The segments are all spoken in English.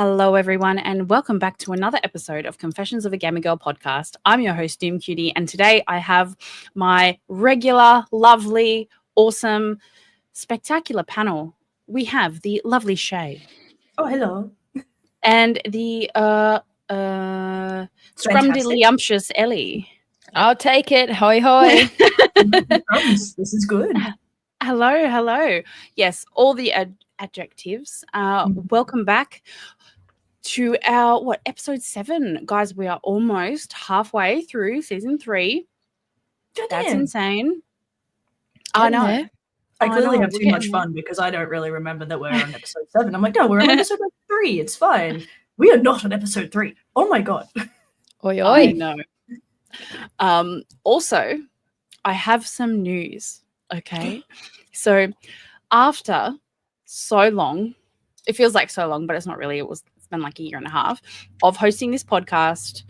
Hello, everyone, and welcome back to another episode of Confessions of a Gamer Girl podcast. I'm your host, Doomcutie, and today I have my regular, lovely, awesome, spectacular panel. We have the lovely Shaye. Oh, hello. And the scrumdiddlyumptious Ellie. I'll take it. Hoi, hoi. This is good. Hello. Yes, all the adjectives. Welcome back to our, episode 7. Guys, we are almost halfway through season 3. That's insane. I know. I clearly have too much fun because I don't really remember that we're on episode 7. I'm like, no, we're on episode 3. It's fine. We are not on episode 3. Oh my God. Oi, oi. I know. Also, I have some news. Okay. So after so long, it feels like so long, but it's not really. It's been like a year and a half of hosting this podcast.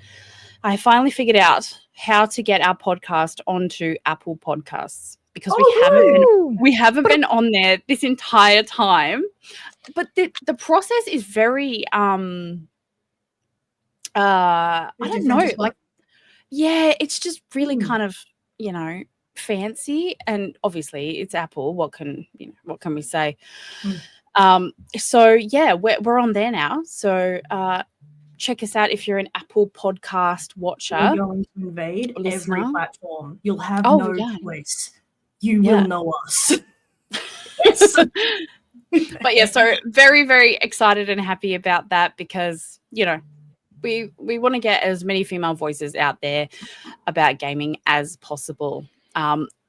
I finally figured out how to get our podcast onto Apple Podcasts because we haven't been on there this entire time. But the process is very I don't know, like it's just really kind of, fancy, and obviously it's Apple. What can we say? So yeah, we're on there now. So check us out if you're an Apple podcast watcher. We're going to invade every platform. You'll have no choice. You will know us. Yes. But yeah, so very, very excited and happy about that because, we want to get as many female voices out there about gaming as possible.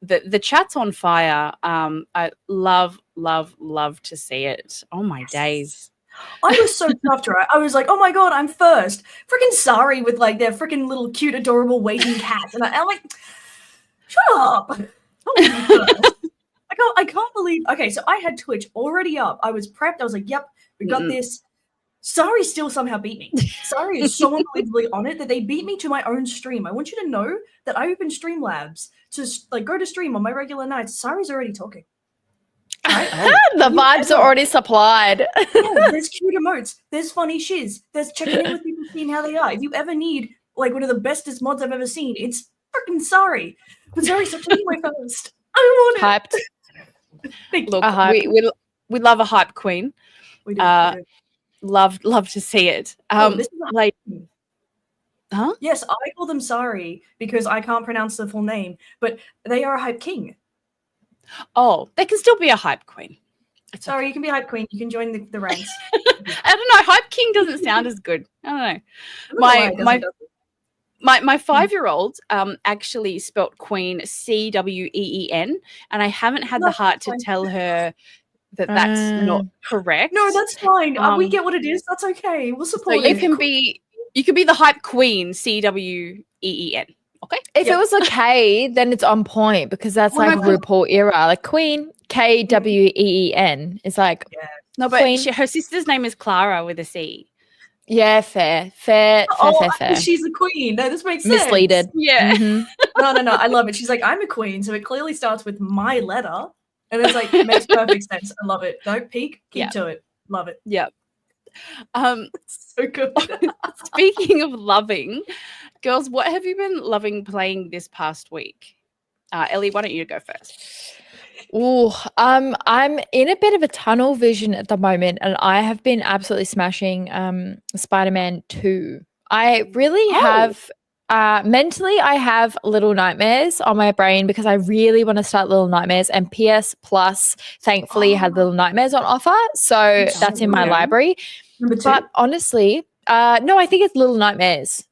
The chat's on fire. I love to see it. Oh my days. I was so chuffed, right? I was like, oh my God, I'm first. Freaking Sari with like their freaking little cute, adorable waiting cats. And I'm like, shut up. I can't believe. Okay, so I had Twitch already up. I was prepped. I was like, yep, we got this. Sari still somehow beat me. Sari is so unbelievably on it that they beat me to my own stream. I want you to know that I opened Streamlabs to go to stream on my regular nights. Sari's already talking. Right? The vibes are already supplied. There's cute emotes. There's funny shiz. There's checking in with people, seeing how they are. If you ever need like one of the bestest mods I've ever seen, it's freaking Sari. But Sari, stop taking my first. I want it. Hyped. Look, we love a hype queen. We do. Love to see it. This is like, huh? Yes, I call them Sari because I can't pronounce the full name, but they are a hype king. Oh, they can still be a hype queen. Sorry, you can be a hype queen. You can join the ranks. I don't know. Hype king doesn't sound as good. I don't know. My 5-year-old actually spelt queen CWEEN, and I haven't had the heart to tell her that that's not correct. No, that's fine. We get what it is. That's okay. We'll support it. You can be the hype queen CWEEN. Okay. If it was a K, then it's on point because that's RuPaul era. Like Queen KWEEN. It's like no, but her sister's name is Clara with a C. Yeah, fair. She's a queen. No, this makes sense. Misleaded. Yeah. Mm-hmm. No. I love it. She's like, I'm a queen, so it clearly starts with my letter. And it's like, it makes perfect sense. I love it. Don't peek. Keep to it. Love it. Yep. So good. Speaking of loving, girls, what have you been loving playing this past week? Ellie, why don't you go first? I'm in a bit of a tunnel vision at the moment, and I have been absolutely smashing Spider-Man 2. I really have mentally I have Little Nightmares on my brain because I really want to start Little Nightmares, and PS Plus thankfully had Little Nightmares on offer, so that's in my library. Number 2? But honestly, no, I think it's Little Nightmares.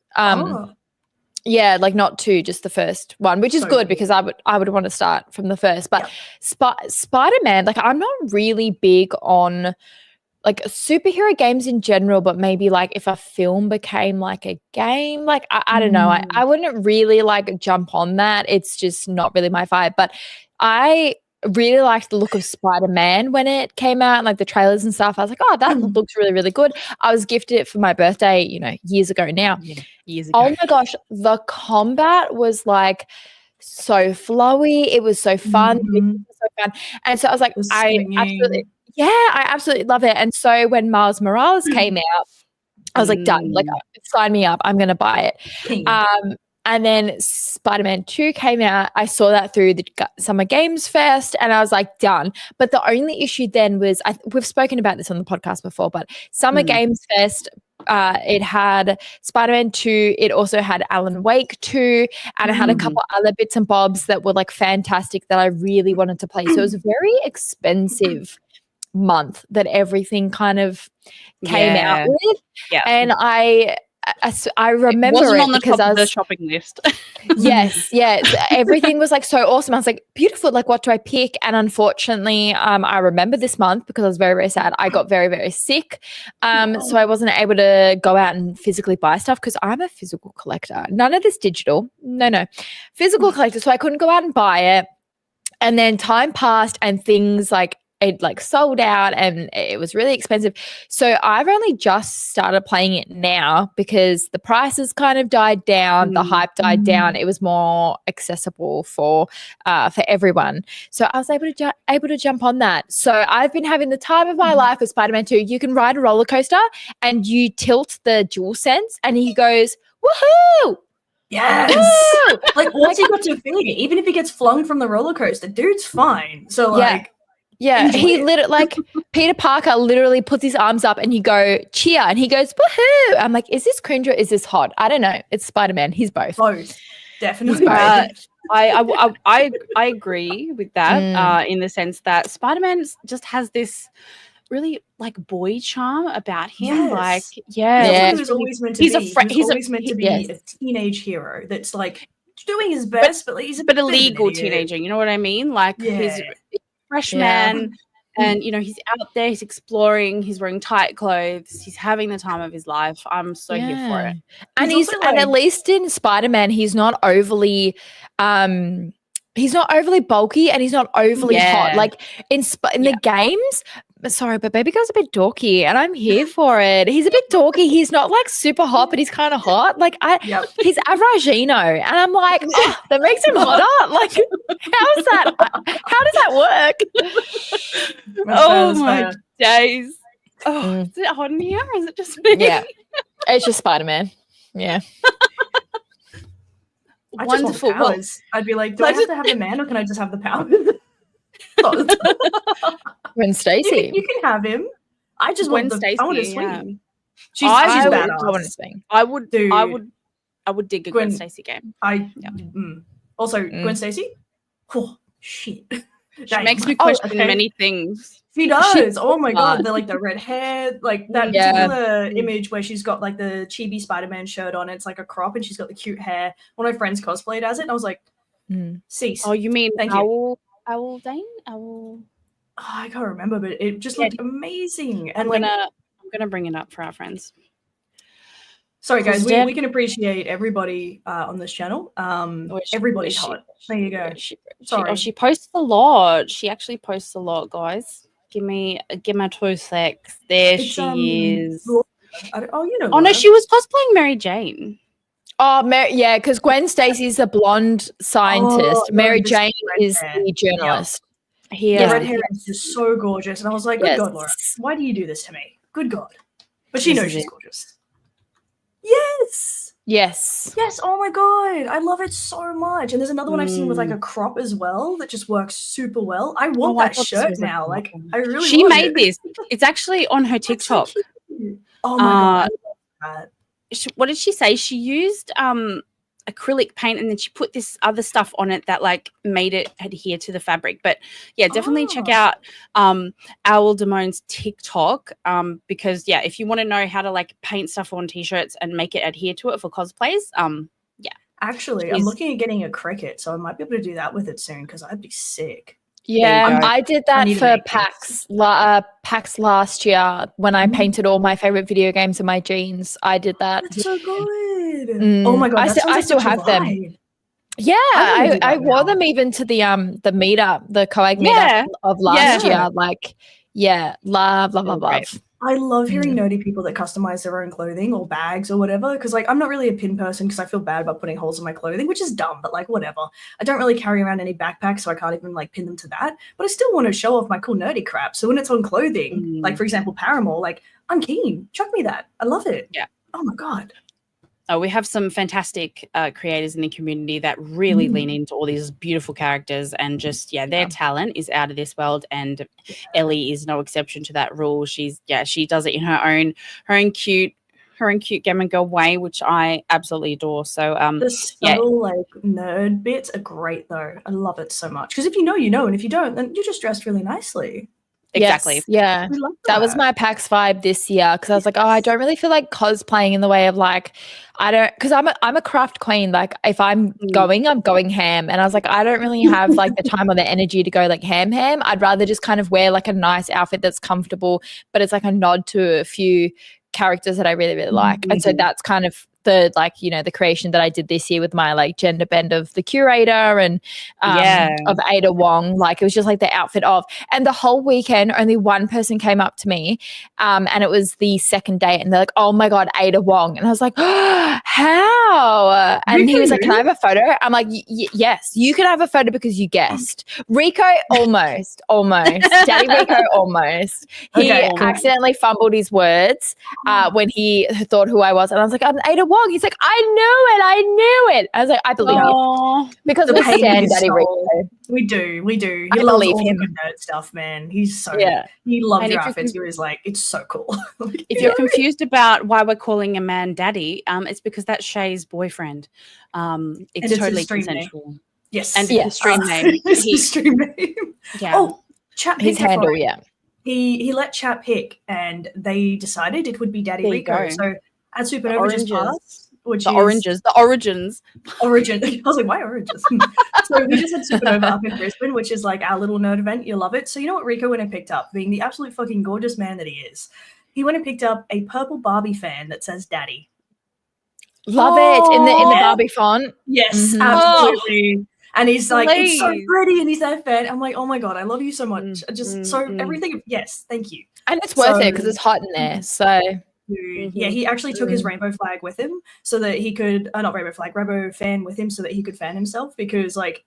Yeah, like not 2, just the first one, which is good because I would want to start from the first. But Spider-Man, like I'm not really big on like superhero games in general, but maybe like if a film became like a game, like I don't know, I wouldn't really like jump on that. It's just not really my vibe. But I really liked the look of Spider-Man when it came out, and like the trailers and stuff. I was like, oh, that looks really, really good. I was gifted it for my birthday, years ago now. Yeah, years ago. Oh my gosh, the combat was like so flowy. It was so fun. It was so fun. And so I was like, I absolutely love it. And so when Miles Morales came out, I was like, done. Like, sign me up. I'm going to buy it. King. And then Spider-Man 2 came out. I saw that through the Summer Games Fest and I was like, done. But the only issue then was, we've spoken about this on the podcast before, but Summer Games Fest, it had Spider-Man 2. It also had Alan Wake 2. And it had a couple other bits and bobs that were like fantastic that I really wanted to play. So it was a very expensive month that everything kind of came out with. Yeah. And I remember it wasn't it on the because top I of the was shopping list. yes. Everything was like so awesome. I was like, beautiful. Like, what do I pick? And unfortunately, I remember this month because I was very, very sad. I got very, very sick. So I wasn't able to go out and physically buy stuff because I'm a physical collector. None of this digital. No. Physical collector. So I couldn't go out and buy it. And then time passed and things like it like sold out and it was really expensive. So I've only just started playing it now because the prices kind of died down, the hype died down. It was more accessible for everyone. So I was able to jump on that. So I've been having the time of my life with Spider-Man 2. You can ride a roller coaster and you tilt the DualSense and he goes, woohoo! Yes. Like, what's he got to fear? Even if he gets flung from the roller coaster, dude's fine. So like, yeah, he literally, like, Peter Parker literally puts his arms up and you go, cheer, and he goes, woohoo. I'm like, is this cringe or is this hot? I don't know. It's Spider-Man. He's both. Both. Definitely. I agree with that in the sense that Spider-Man just has this really like boy charm about him. Like, He was always meant to be. He's always meant to be a teenage hero that's like doing his best, but he's a legal teenager. You know what I mean? Like he's freshman and he's out there, he's exploring, he's wearing tight clothes, he's having the time of his life. I'm so here for it. And and at least in Spider-Man he's not overly bulky and he's not overly hot. Like in the games, sorry, but baby girl's a bit dorky and I'm here for it. He's a bit dorky. He's not like super hot, but he's kind of hot. Like he's averagino. And I'm like, that makes him hotter. Like, how does that work? Oh my days. Oh, is it hot in here or is it just me? Yeah. It's just Spider-Man. Yeah. Wonderful powers. I'd be like, do I have to have a man or can I just have the powers? Gwen Stacy. You can have him. I just want Stacy. I want to swing. Yeah. She's badass. I would dig a Gwen Stacy game. Also, Gwen Stacy? Oh shit. She makes me question many things. She does. Oh my god. They're like the red hair, like that particular image where she's got like the chibi Spider-Man shirt on. It's like a crop and she's got the cute hair. One of my friends cosplayed as it and I was like, cease. Oh, you mean Owl? I can't remember, but it just looked amazing. And I'm gonna bring it up for our friends. Sorry, guys, we can appreciate everybody on this channel. Everybody's hot. There you go. She posts a lot. She actually posts a lot, guys. Give me 2 secs. There she is. Oh no, she was cosplaying Mary Jane. Oh, because Gwen Stacy's a blonde scientist. Mary Jane is the journalist. The red hair is just so gorgeous. And I was like, good God, Laura, why do you do this to me? Good God. But she knows she's gorgeous. Yes. Oh my God. I love it so much. And there's another one I've seen with like a crop as well that just works super well. I want that shirt now. Like, I really She made this. It's actually on her TikTok. Oh my God. What did she say? She used acrylic paint and then she put this other stuff on it that like made it adhere to the fabric. But yeah, definitely check out Owl Damone's TikTok because if you want to know how to like paint stuff on t-shirts and make it adhere to it for cosplays, actually I'm looking at getting a cricket, so I might be able to do that with it soon because I'd be sick. Yeah, I did that for PAX last year when I painted all my favorite video games in my jeans. I did that. That's so good. Oh my God, I still have them. Yeah, I wore them even to the meetup, the COAGG meetup of last year. Like, love. I love hearing nerdy people that customize their own clothing or bags or whatever, because like I'm not really a pin person because I feel bad about putting holes in my clothing, which is dumb, but like whatever. I don't really carry around any backpacks, so I can't even like pin them to that. But I still want to show off my cool nerdy crap. So when it's on clothing, like for example, Paramore, like I'm keen. Chuck me that. I love it. Yeah. Oh my God. Oh, we have some fantastic creators in the community that really lean into all these beautiful characters, and just their talent is out of this world. And Ellie is no exception to that rule. She does it in her own cute Gammon Girl way, which I absolutely adore. So the subtle like nerd bits are great though. I love it so much because if you know, you know, and if you don't, then you're just dressed really nicely. Exactly. Yes, yeah. That was my PAX vibe this year because I was like, I don't really feel like cosplaying in the way of like, because I'm a craft queen. Like if I'm going ham. And I was like, I don't really have like the time or the energy to go like ham. I'd rather just kind of wear like a nice outfit that's comfortable, but it's like a nod to a few characters that I really, really like. And so that's kind of the like, you know, the creation that I did this year with my like gender bend of the curator and of Ada Wong. Like it was just like the outfit of, and the whole weekend only one person came up to me and it was the second day and they're like, oh my God, Ada Wong. And I was like, oh, how? And he was like, can I have a photo? I'm like, yes, you can have a photo because you guessed. Rico almost. Daddy Rico almost. He accidentally fumbled his words when he thought who I was. And I was like, I'm Ada Wong. He's like, I knew it. I was like, I believe you. Because we stand Daddy Rico. We do. He loves all the good nerd stuff, man. He's so he loves your outfits. He was like, it's so cool. If you're confused about why we're calling a man daddy, it's because that's Shaye's boyfriend. It's totally consensual. Name. Yes. And it's his stream name. It's his stream name. Yeah. Oh, chat his handle, He let chat pick and they decided it would be Daddy Rico. So at Supernova just passed, which the origins. Origin. I was like, why oranges? So we just had Supernova up in Brisbane, which is like our little nerd event. You'll love it. So you know what Rico went and picked up, being the absolute fucking gorgeous man that he is. He went and picked up a purple Barbie fan that says Daddy. Love it in the Barbie font. Yes, absolutely. And he's like, it's so pretty, and he's that fan. I'm like, oh my God, I love you so much. Everything. Yes, thank you. And it's worth it because it's hot in there. So. Yeah, he actually took his rainbow flag with him so that he could rainbow fan with him so that he could fan himself because like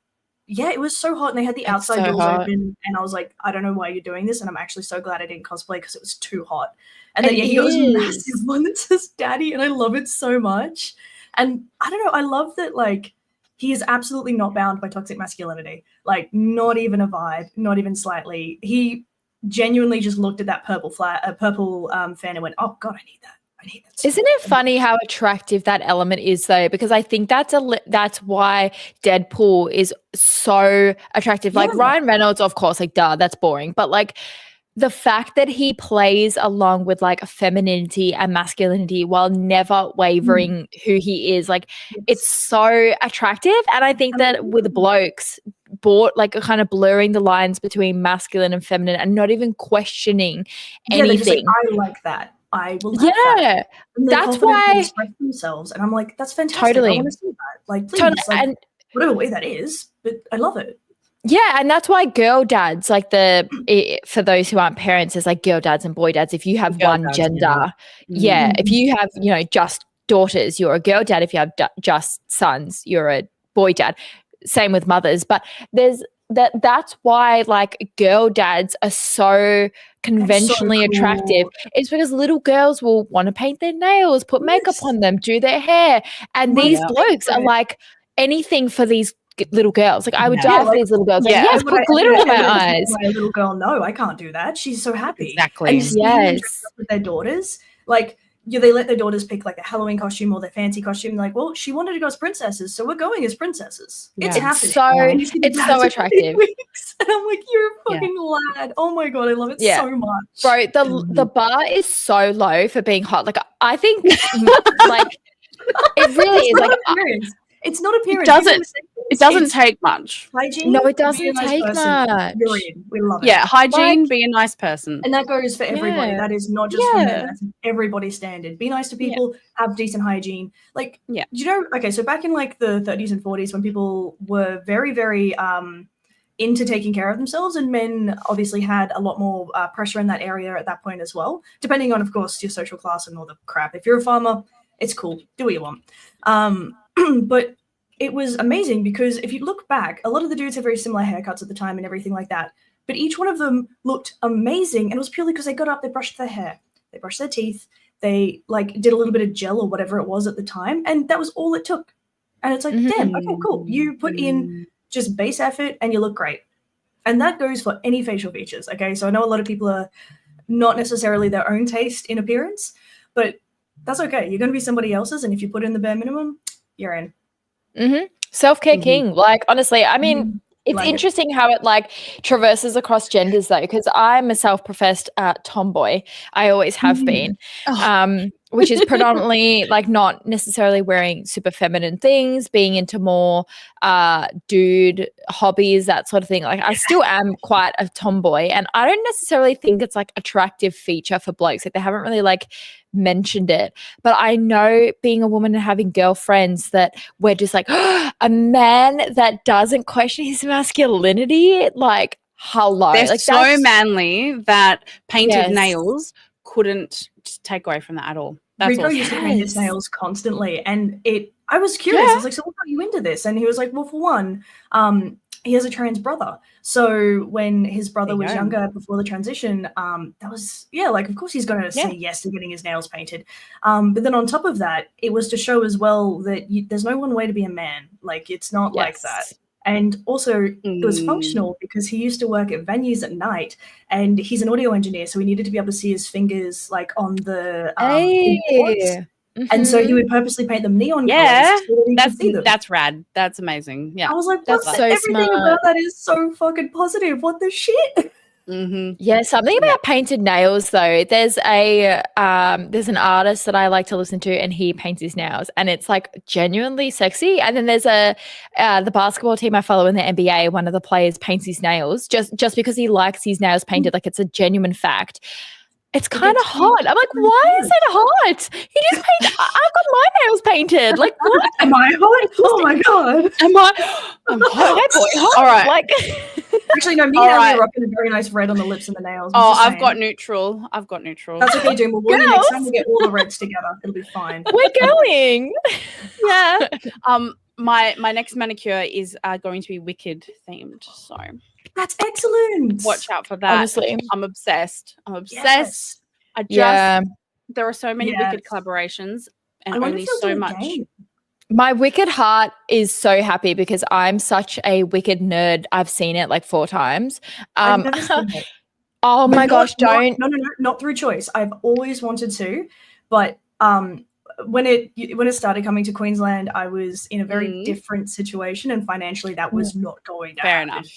it was so hot and they had the outside doors open and I was like, I don't know why you're doing this and I'm actually so glad I didn't cosplay because it was too hot. And then he got this massive one that says Daddy and I love it so much. And I don't know, I love that like he is absolutely not bound by toxic masculinity, like not even a vibe, not even slightly. He genuinely just looked at that purple fan and went, oh God, I need that. Isn't it funny how attractive that element is though? Because I think that's why Deadpool is so attractive. Like Ryan Reynolds, of course, like duh, that's boring. But like the fact that he plays along with like femininity and masculinity while never wavering who he is, like it's so attractive. And I think that with blokes, like kind of blurring the lines between masculine and feminine and not even questioning anything. Just like, I like that. I will have that. And that's why they express themselves. And I'm like, that's fantastic. Totally. I want to see that. Like, please, like, and whatever way that is, but I love it. Yeah, and that's why girl dads, like for those who aren't parents, there's like girl dads and boy dads. If you have one gender, if you have, you know, just daughters, you're a girl dad. If you have just sons, you're a boy dad. Same with mothers. But there's that's why like girl dads are so conventionally attractive. It's because little girls will want to paint their nails, put makeup on them, do their hair. And these blokes are like anything for these little girls. Like I would die for these little girls. Like, yes, put glitter on my eyes. My little girl, no, I can't do that. She's so happy. Exactly. And yes. With their daughters, like they let their daughters pick like a Halloween costume or their fancy costume. Like, well, she wanted to go as princesses, so we're going as princesses. It's happening. It's so attractive. And I'm like, you're a fucking lad. Oh my God, I love it so much. Bro, the bar is so low for being hot. Like I think like it really is like it's not appearance. It doesn't take much. Hygiene. No, it doesn't take much. We love it. Yeah, hygiene, be a nice person. And that goes for everybody. That is not just for men. That's everybody's standard. Be nice to people, have decent hygiene. Like, you know, okay, so back in like the 30s and 40s when people were very, very into taking care of themselves, and men obviously had a lot more pressure in that area at that point as well, depending on, of course, your social class and all the crap. If you're a farmer, it's cool, do what you want. But it was amazing because if you look back, a lot of the dudes had very similar haircuts at the time and everything like that, but each one of them looked amazing, and it was purely because they got up, they brushed their hair, they brushed their teeth, they like did a little bit of gel or whatever it was at the time, and that was all it took. And it's like, damn, okay, cool. You put in just base effort and you look great. And that goes for any facial features, okay? So I know a lot of people are not necessarily their own taste in appearance, but that's okay. You're going to be somebody else's, and if you put in the bare minimum, you're in. Self-care king. Like, honestly, I mean, it's Like interesting how it like traverses across genders though, because I'm a self-professed tomboy. I always have been, which is predominantly like not necessarily wearing super feminine things, being into more dude hobbies, that sort of thing. Like I still am quite a tomboy, and I don't necessarily think it's like attractive feature for blokes. Like they haven't really like mentioned it, but I know being a woman and having girlfriends that we're just like a man that doesn't question his masculinity, like hello, They're like so manly that painted Yes. nails couldn't just take away from that at all. That's Rico awesome. used to paint his nails constantly, and I was curious. I was like, so what got you into this? And he was like, well, for one, he has a trans brother. So when his brother was younger, before the transition, that was, like, of course he's going to say yes to getting his nails painted. But then on top of that, it was to show as well that there's no one way to be a man. Like, it's not like that. And also it was functional because he used to work at venues at night, and he's an audio engineer, so he needed to be able to see his fingers like on the boards. And so he would purposely paint them neon colors so that he could see them. That's rad. That's amazing. Yeah, I was like, That's so everything smart. about that is so fucking positive. What the shit? Yeah, something about painted nails though. There's an artist that I like to listen to, and he paints his nails, and it's like genuinely sexy. And then there's the basketball team I follow in the NBA. One of the players paints his nails just because he likes his nails painted. Like it's a genuine fact. It's kind of hot. I'm like, why is it hot? He just painted. I've got my nails painted. Like, what? Am I hot? Oh my god. I'm hot. All right. Like, actually, no. Me and Ellie are rocking a very nice red on the lips and the nails. I've got neutral. That's okay, Doom. We'll warn you next time. We'll get all the reds together. It'll be fine. we're going. Yeah. My next manicure is going to be Wicked themed. So that's excellent. Watch out for that. Honestly, I'm obsessed. Yes. There are so many Wicked collaborations, and only so much. My Wicked heart is so happy because I'm such a Wicked nerd. I've seen it like 4 times. I've never seen it. Oh my gosh, don't. No, not through choice. I've always wanted to, but when it started coming to Queensland, I was in a very different situation, and financially that was not going to happen. Enough.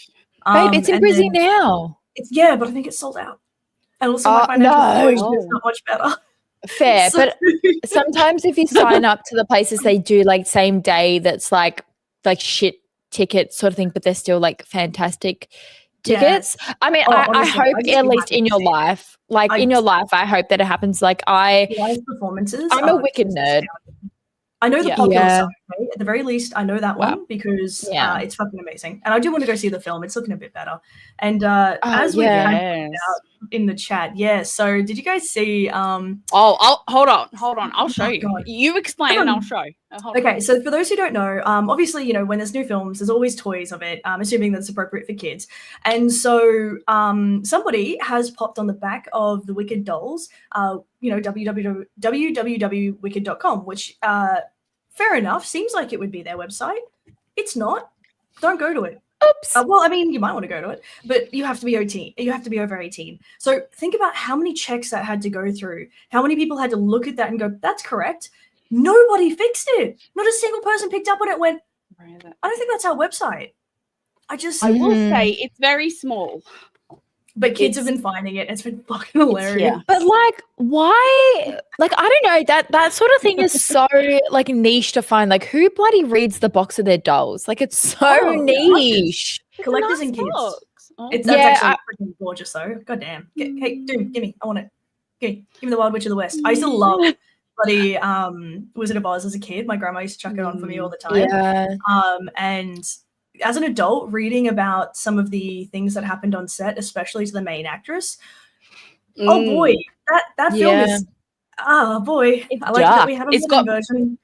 Babe, it's in Brizzy now. But I think it's sold out. And also my financial situation is not much better. Fair, but sometimes if you sign up to the places, they do like same day that's like shit tickets sort of thing, but they're still like fantastic tickets. I mean, I hope at least in your life, I hope that it happens. Like live performances. I'm a Wicked nerd. I know the popular stuff. Okay? At the very least, I know that one because it's fucking amazing. And I do want to go see the film. It's looking a bit better. And as we out in the chat, so did you guys see? Hold on. I'll show you. God. You explain and I'll show. Okay, so for those who don't know, obviously, when there's new films, there's always toys of it, assuming that's appropriate for kids. And so somebody has popped on the back of the Wicked dolls, www.wicked.com, which fair enough, seems like it would be their website. It's not. Don't go to it. Oops. Well, I mean, you might want to go to it, but you have to be You have to be over 18. So think about how many checks that had to go through. How many people had to look at that and go, "That's correct." Nobody fixed it. Not a single person picked up on it and went, "I don't think that's our website." I will say it's very small. But kids have been finding it, and it's been fucking hilarious. But like, why? Like, I don't know. That sort of thing is so like niche to find. Like, who bloody reads the box of their dolls? Like, it's so niche. Collectors and kids. That's actually freaking gorgeous, though. God damn. Hey, dude, give me. I want it. Give me the Wild Witch of the West. I used to love bloody Wizard of Oz as a kid. My grandma used to chuck it on for me all the time. And as an adult, reading about some of the things that happened on set, especially to the main actress, oh boy, that film is, oh boy, It's I like that we have a modern version.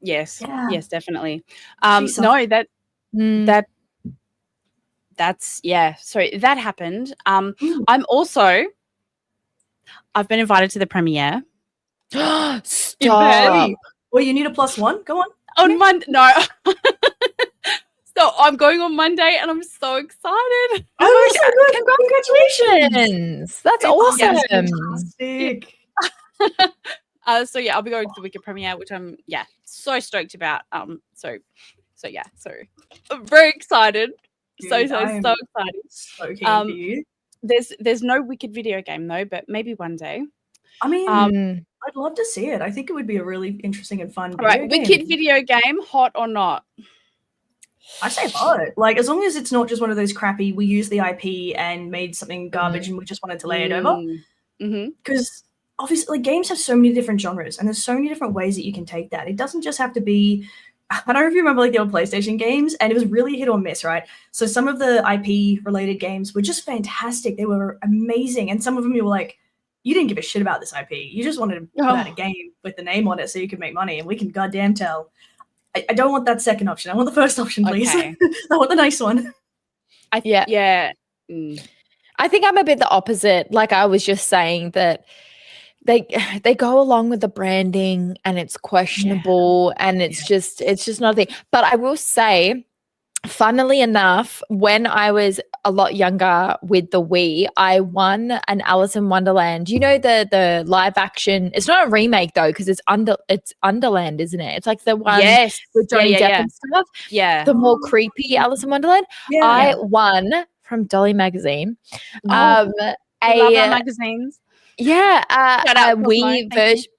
Yes, Yeah. yes, definitely. She No, that's yeah. So that happened. I've been invited to the premiere. Stop. Well, you need a +1. Go on. On Monday. No. So I'm going on Monday and I'm so excited. Oh, so good. Congratulations. That's awesome. Fantastic. So yeah, I'll be going to the Wicked premiere, which I'm so stoked about. So I'm very excited. Dude, so excited. So keen for you. There's no Wicked video game though, but maybe one day. I mean, I'd love to see it. I think it would be a really interesting and fun video game. Wicked video game, hot or not? I say hot. Like, as long as it's not just one of those crappy, we use the IP and made something garbage and we just wanted to lay it over. Because obviously, like, games have so many different genres and there's so many different ways that you can take that. It doesn't just have to be, I don't know if you remember like the old PlayStation games, and it was really hit or miss, right? So some of the IP related games were just fantastic. They were amazing. And some of them you were like, you didn't give a shit about this IP. You just wanted to put out a game with the name on it so you could make money, and we can goddamn tell. I don't want that second option. I want the first option, please. Okay. I want the nice one. I think I'm a bit the opposite. Like I was just saying that they go along with the branding and it's questionable and it's just not a thing. But I will say, funnily enough, when I was a lot younger with the Wii, I won an Alice in Wonderland. You know the live action. It's not a remake though, because it's Underland, isn't it? It's like the one with Johnny Depp and stuff. Yeah, the more creepy Alice in Wonderland. Yeah. I won from Dolly magazine. Love our magazines. Yeah, a Wii version.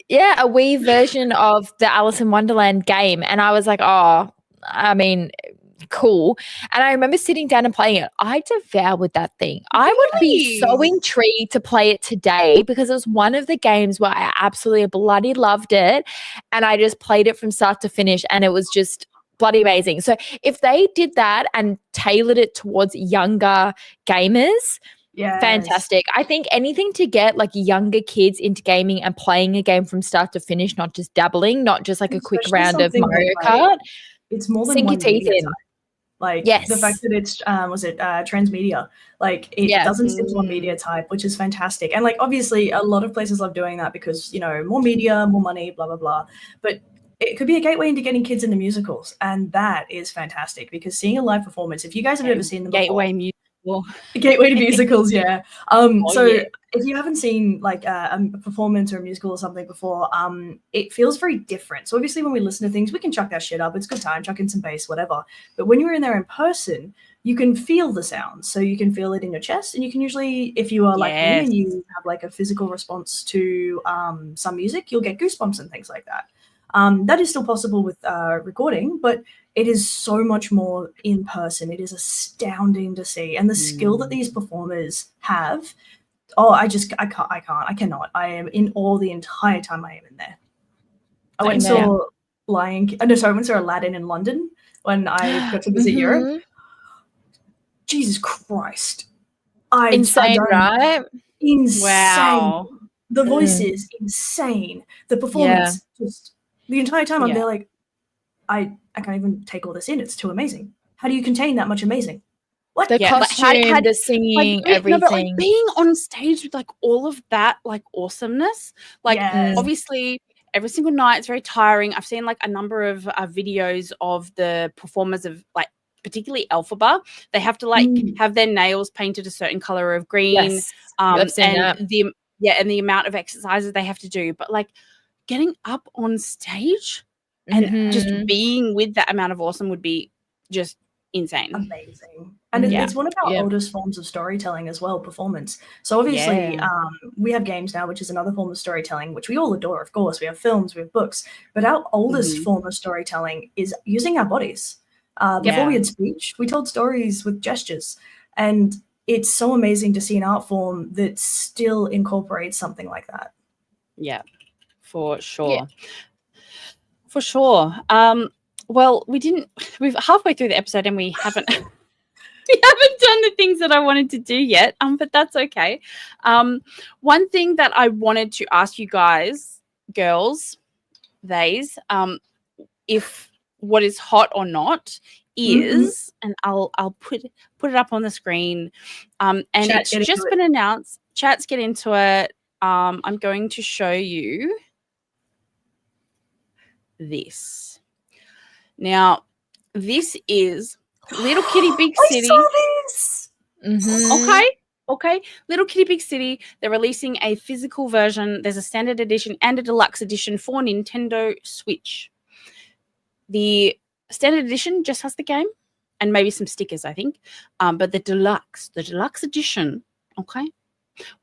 Yeah, a Wii version of the Alice in Wonderland game, and I was like, oh, I mean, cool. And I remember sitting down and playing it. I devoured that thing. I would be so intrigued to play it today because it was one of the games where I absolutely bloody loved it, and I just played it from start to finish, and it was just bloody amazing. So if they did that and tailored it towards younger gamers, fantastic. I think anything to get like younger kids into gaming and playing a game from start to finish, not just dabbling, not just like a quick round of Mario Kart. It's more than sink one your teeth in. Type. Like the fact that it's transmedia, like it doesn't stick to one media type, which is fantastic. And like obviously a lot of places love doing that because, you know, more media, more money, blah blah blah. But it could be a gateway into getting kids into musicals, and that is fantastic because seeing a live performance, if you guys have ever seen them before, gateway to musicals, if you haven't seen like a performance or a musical or something before, it feels very different. So obviously when we listen to things, we can chuck that shit up. It's a good time, chuck in some bass, whatever. But when you're in there in person, you can feel the sound. So you can feel it in your chest, and you can usually, if you are like me and you have like a physical response to some music, you'll get goosebumps and things like that. That is still possible with recording, but it is so much more in person. It is astounding to see. And the skill that these performers have, I cannot. I am in awe the entire time I am in there. I went and saw Aladdin in London when I got to visit Europe. Jesus Christ. Insane, right? Insane. Wow. The voice is insane. The performance, just the entire time I'm there like, I can't even take all this in. It's too amazing. How do you contain that much amazing? What? The costume, the singing, everything. But like being on stage with like all of that like awesomeness, like obviously every single night it's very tiring. I've seen like a number of videos of the performers of like particularly Elphaba. They have to like have their nails painted a certain color of green, and the amount of exercises they have to do. But like getting up on stage and just being with that amount of awesome would be just insane. Amazing. And it's one of our oldest forms of storytelling as well, performance. So obviously we have games now, which is another form of storytelling, which we all adore, of course. We have films, we have books. But our oldest form of storytelling is using our bodies. Before we had speech, we told stories with gestures. And it's so amazing to see an art form that still incorporates something like that. Yeah, for sure. For sure. well, we've halfway through the episode and we haven't we haven't done the things that I wanted to do yet. But that's okay. One thing that I wanted to ask you guys, girls, theys, if what is hot or not is, and I'll put it up on the screen. And it's just been announced. Chats, get into it. I'm going to show you this. Now, this is Little Kitty Big City. I saw this. Okay. Little Kitty Big City. They're releasing a physical version. There's a standard edition and a deluxe edition for Nintendo Switch. The standard edition just has the game and maybe some stickers, I think. But the deluxe edition, okay,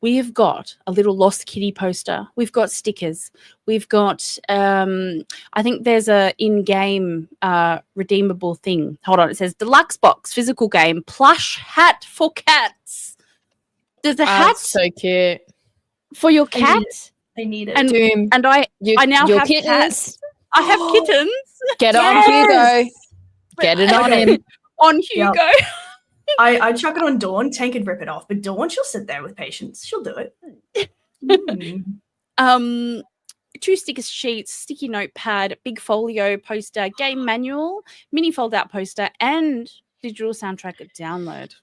we have got a little Lost Kitty poster. We've got stickers. We've got, I think there's a in-game redeemable thing. Hold on. It says deluxe box, physical game, plush hat for cats. There's a hat. So cute. For your cat. They need it. And I now have kittens. cats. I have kittens. Get it on Hugo. Get it on him. On Hugo. Yep. I chuck it on Dawn. Tank could rip it off, but Dawn, she'll sit there with patience. She'll do it. 2 sticker sheets, sticky notepad, big folio poster, game manual, mini fold-out poster, and digital soundtrack download.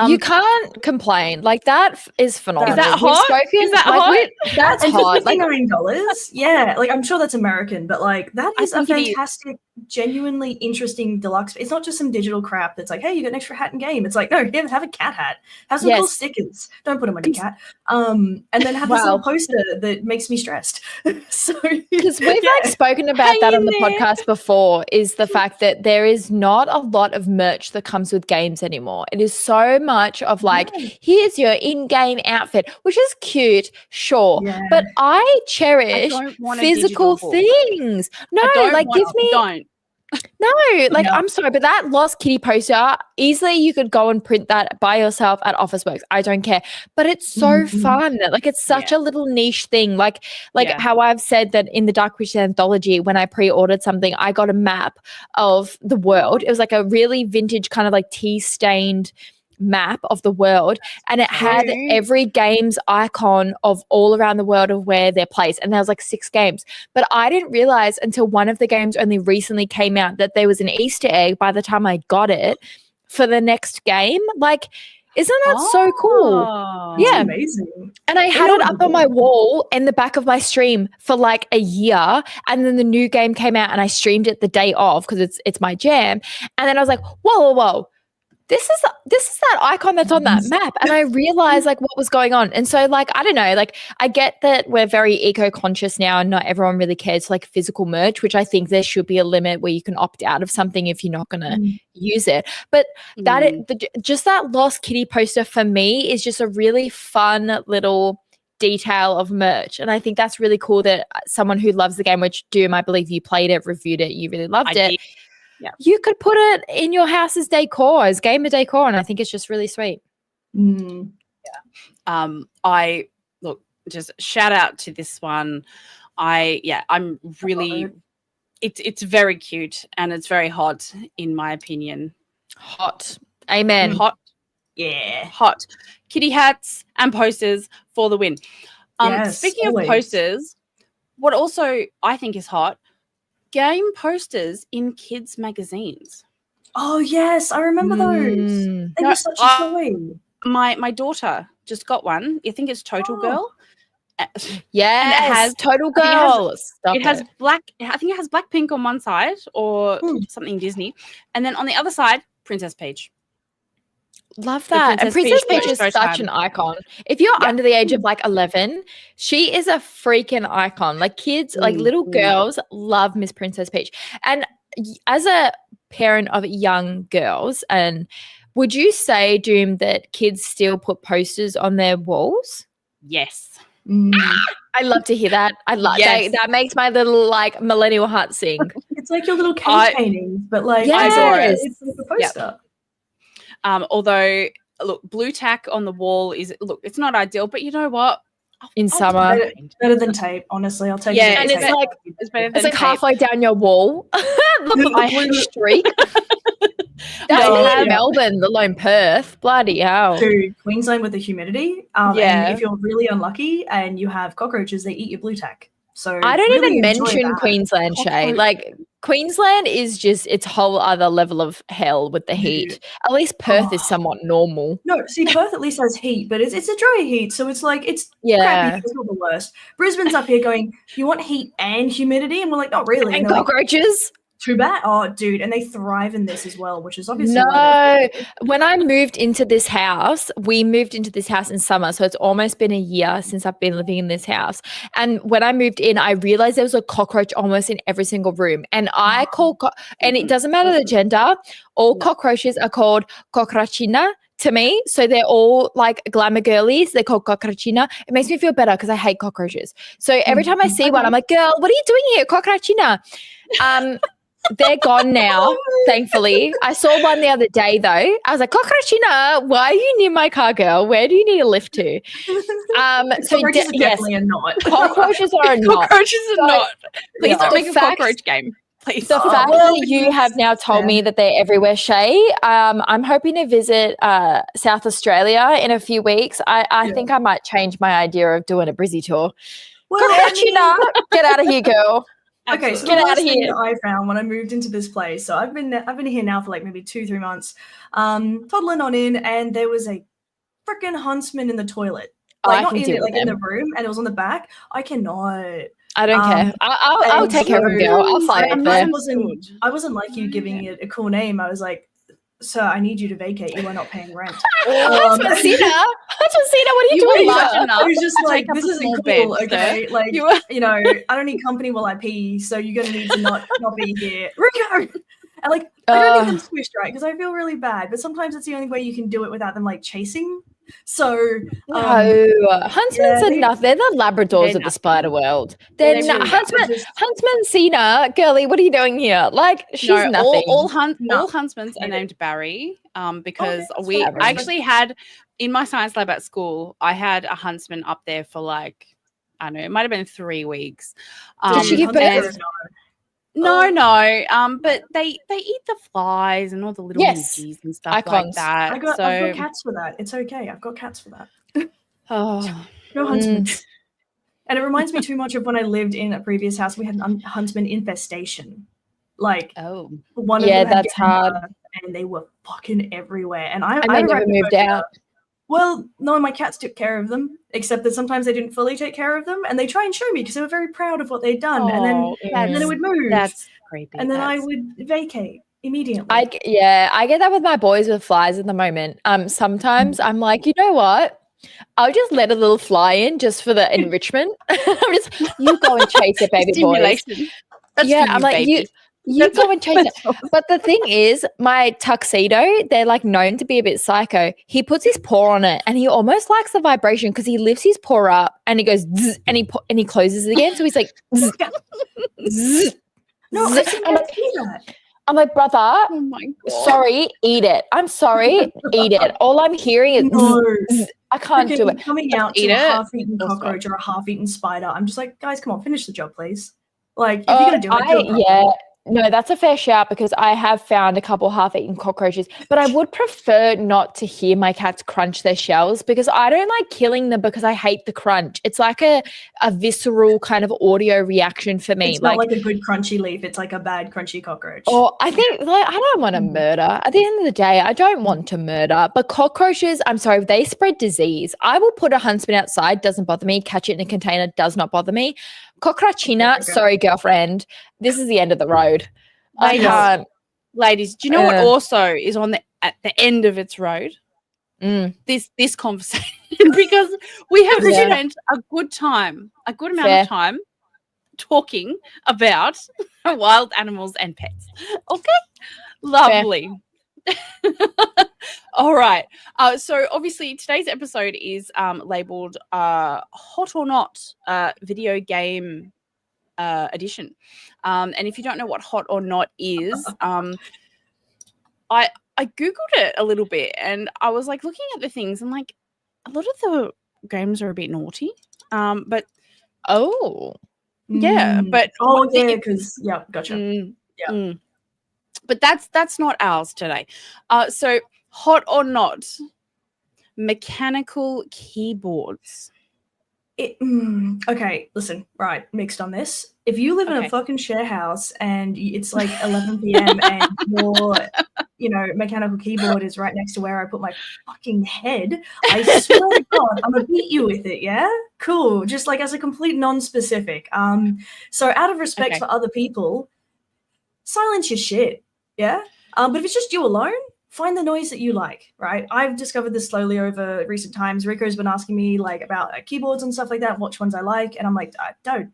You can't complain. Like, that is phenomenal. Is that hot? Is that hot? That's and hot. for $59, yeah, like I'm sure that's American, but like that is a fantastic, genuinely interesting deluxe. It's not just some digital crap that's like, hey, you got an extra hat and game. It's like, no, here, have a cat hat. Have some cool stickers. Don't put them on your cat. And then have this little poster that makes me stressed. So because we've like spoken about that on the podcast before, is the fact that there is not a lot of merch that comes with games anymore. It is so much of like, here's your in-game outfit, which is cute, sure, but I cherish physical things. No, like give me. No, like I'm sorry, but that Lost Kitty poster, easily you could go and print that by yourself at Officeworks. I don't care, but it's so fun. Like it's such a little niche thing. Like how I've said that in the Dark Witch anthology, when I pre-ordered something, I got a map of the world. It was like a really vintage kind of like tea-stained map of the world, and it had every game's icon of all around the world of where they're placed, and there was like 6 games. But I didn't realize until one of the games only recently came out that there was an Easter egg by the time I got it for the next game. Like, isn't that so cool? Yeah, amazing. And I had it up on my wall in the back of my stream for like a year, and then the new game came out and I streamed it the day of because it's my jam. And then I was like, whoa. This is that icon that's on that map. And I realized like what was going on. And so like, I don't know, like I get that we're very eco-conscious now and not everyone really cares for like physical merch, which I think there should be a limit where you can opt out of something if you're not going to use it. But just that Lost Kitty poster for me is just a really fun little detail of merch. And I think that's really cool that someone who loves the game, which Doom, I believe you played it, reviewed it, you really loved it. Yeah. You could put it in your house as decor, as gamer decor, and I think it's just really sweet. I look, just shout out to this one. I'm really it's very cute and it's very hot in my opinion. Hot. Amen. Hot. Yeah. Hot. Kitty hats and posters for the win. Speaking of posters, what also I think is hot, game posters in kids' magazines. Oh yes, I remember those. They were such a joy. My daughter just got one. I think it's Total Girl. Yeah, and it has Total Girl. It has black. I think it has Blackpink on one side or something Disney, and then on the other side, Princess Peach. Love that. And Princess Peach is such an icon. If you're under the age of like 11, she is a freaking icon. Like kids, like little girls love Miss Princess Peach. And as a parent of young girls, and would you say, Doom, that kids still put posters on their walls? Yes. I love to hear that. I love that makes my little like millennial heart sing. It's like your little cave paintings, but like it's like a poster. Yep. Although, look, blue tack on the wall it's not ideal, but you know what? in summer. Better than tape, honestly. I'll take it. Yeah, And it's it's like better it's than like halfway down your wall. The blue streak. That's No, me I in Melbourne, the lone Perth. Bloody hell. To Queensland with the humidity. Yeah. And if you're really unlucky and you have cockroaches, they eat your blue tack. So I don't really even enjoy mention that. Queensland, Shaye. Like Queensland is just its whole other level of hell with the heat. At least Perth is somewhat normal. No, see, Perth at least has heat, but it's a dry heat, so it's like it's Yeah. crappy. It's not the worst. Brisbane's up here going, you want heat and humidity? And we're like, not really. And they're like, cockroaches. too bad. Oh, dude, and they thrive in this as well, which is obviously No. When I moved into this house, we moved into this house in summer. So it's almost been a year since I've been living in this house. And when I moved in, I realized there was a cockroach almost in every single room. And I call, and it doesn't matter the gender, all cockroaches are called cockroachina to me. So they're all like glamour girlies. They're called cockroachina. It makes me feel better because I hate cockroaches. So every time I see one, I'm like, girl, what are you doing here? Cockroachina. They're gone now, thankfully. I saw one the other day, though. I was like, Cockroachina, why are you near my car, girl? Where do you need a lift to? Cockroaches are definitely a not. Cockroaches are a not. Cockroaches are not. Please don't make a fact- cockroach game. Please. The fact that you have now told me that they're everywhere, Shaye, I'm hoping to visit South Australia in a few weeks. I think I might change my idea of doing a Brizzy tour. Well, Cockroachina, get out of here, girl. Okay, so Get the out worst of thing here. that I found when I moved into this place, so I've been here now for like maybe 2-3 months, toddling on in, and there was a freaking huntsman in the toilet, like not in it, like in the room, and it was on the back. I cannot. I don't care. I'll take care of him, girl. I'll fly up there. I wasn't like you giving it a cool name. I was like, sir, I need you to vacate. You are not paying rent. That's Messina. What are you doing? I was just like, this isn't cool, bed, okay? sir. Like, you know, I don't need company while I pee, so you're gonna need to not be here. Rico! And like, I don't need them squished, right? Because I feel really bad, but sometimes it's the only way you can do it without them like chasing. So huntsmen's enough. They're the Labradors of the spider world. They're Huntsman Cena, girly, what are you doing here? Like, she's nothing. All huntsmen are named Barry. Because I actually had in my science lab at school, I had a huntsman up there for like, I don't know, it might have been 3 weeks. Did she give birth? No. But they eat the flies and all the little midges and stuff like that. I've got cats for that. It's okay. I've got cats for that. No huntsmen. And it reminds me too much of when I lived in a previous house. We had a huntsman infestation. Like, one of them that's hard. And they were fucking everywhere. And I never moved out. Well, no, my cats took care of them, except that sometimes they didn't fully take care of them, and they try and show me because they were very proud of what they'd done. And then it would move. That's creepy. And then I would vacate immediately. I get that with my boys with flies at the moment. Sometimes I'm like, you know what? I'll just let a little fly in just for the enrichment. You go and chase it, baby boys. I'm like, you go and chase it. But the thing is, my tuxedo, they're like known to be a bit psycho. He puts his paw on it and he almost likes the vibration because he lifts his paw up and he goes zzz, and he closes it again. So he's like, zzz, zzz, no, I'm like, brother, oh my God. Sorry, eat it. I'm sorry, eat it. All I'm hearing is zzz, I can't do it. Coming out to a half-eaten cockroach or a half-eaten spider, I'm just like, guys, come on, finish the job, please. Like, if you're going to do it, no, that's a fair shout because I have found a couple half-eaten cockroaches, but I would prefer not to hear my cats crunch their shells because I don't like killing them because I hate the crunch. It's like a visceral kind of audio reaction for me. It's not like a good crunchy leaf. It's like a bad crunchy cockroach. Oh, I think I don't want to murder. At the end of the day, I don't want to murder. But cockroaches, I'm sorry, they spread disease. I will put a huntsman outside, doesn't bother me. Catch it in a container, does not bother me. Cockroachina, sorry, girlfriend. This is the end of the road. I can't. Ladies, do you know what also is at the end of its road? This conversation because we have spent a good amount of time talking about wild animals and pets. Okay, lovely. All right. So obviously today's episode is labeled Hot or Not video game edition. And if you don't know what Hot or Not is, I Googled it a little bit and I was like looking at the things and like a lot of the games are a bit naughty. But Oh. yeah, but because gotcha. Yeah. But that's not ours today. So hot or not, mechanical keyboards. Okay, listen, right, mixed on this. If you live in a fucking share house and it's like 11 p.m. and your, mechanical keyboard is right next to where I put my fucking head, I swear to God, I'm gonna beat you with it, yeah? Cool, just like as a complete non-specific. So out of respect for other people, silence your shit, yeah? But if it's just you alone, find the noise that you like, right? I've discovered this slowly over recent times. Rico's been asking me like about keyboards and stuff like that, which ones I like, and I'm like, I don't.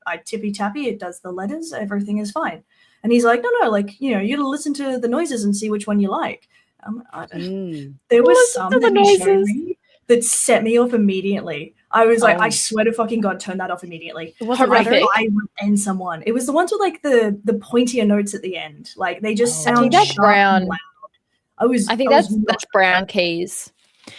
I tippy tappy. It does the letters. Everything is fine. And he's like, no, like you gotta listen to the noises and see which one you like. There was some that he showed me that set me off immediately. I was like, I swear to fucking God, turn that off immediately. Horrific. I would end someone. It was the ones with like the pointier notes at the end. Like they just sound I think that's brown. loud. I think that's brown keys.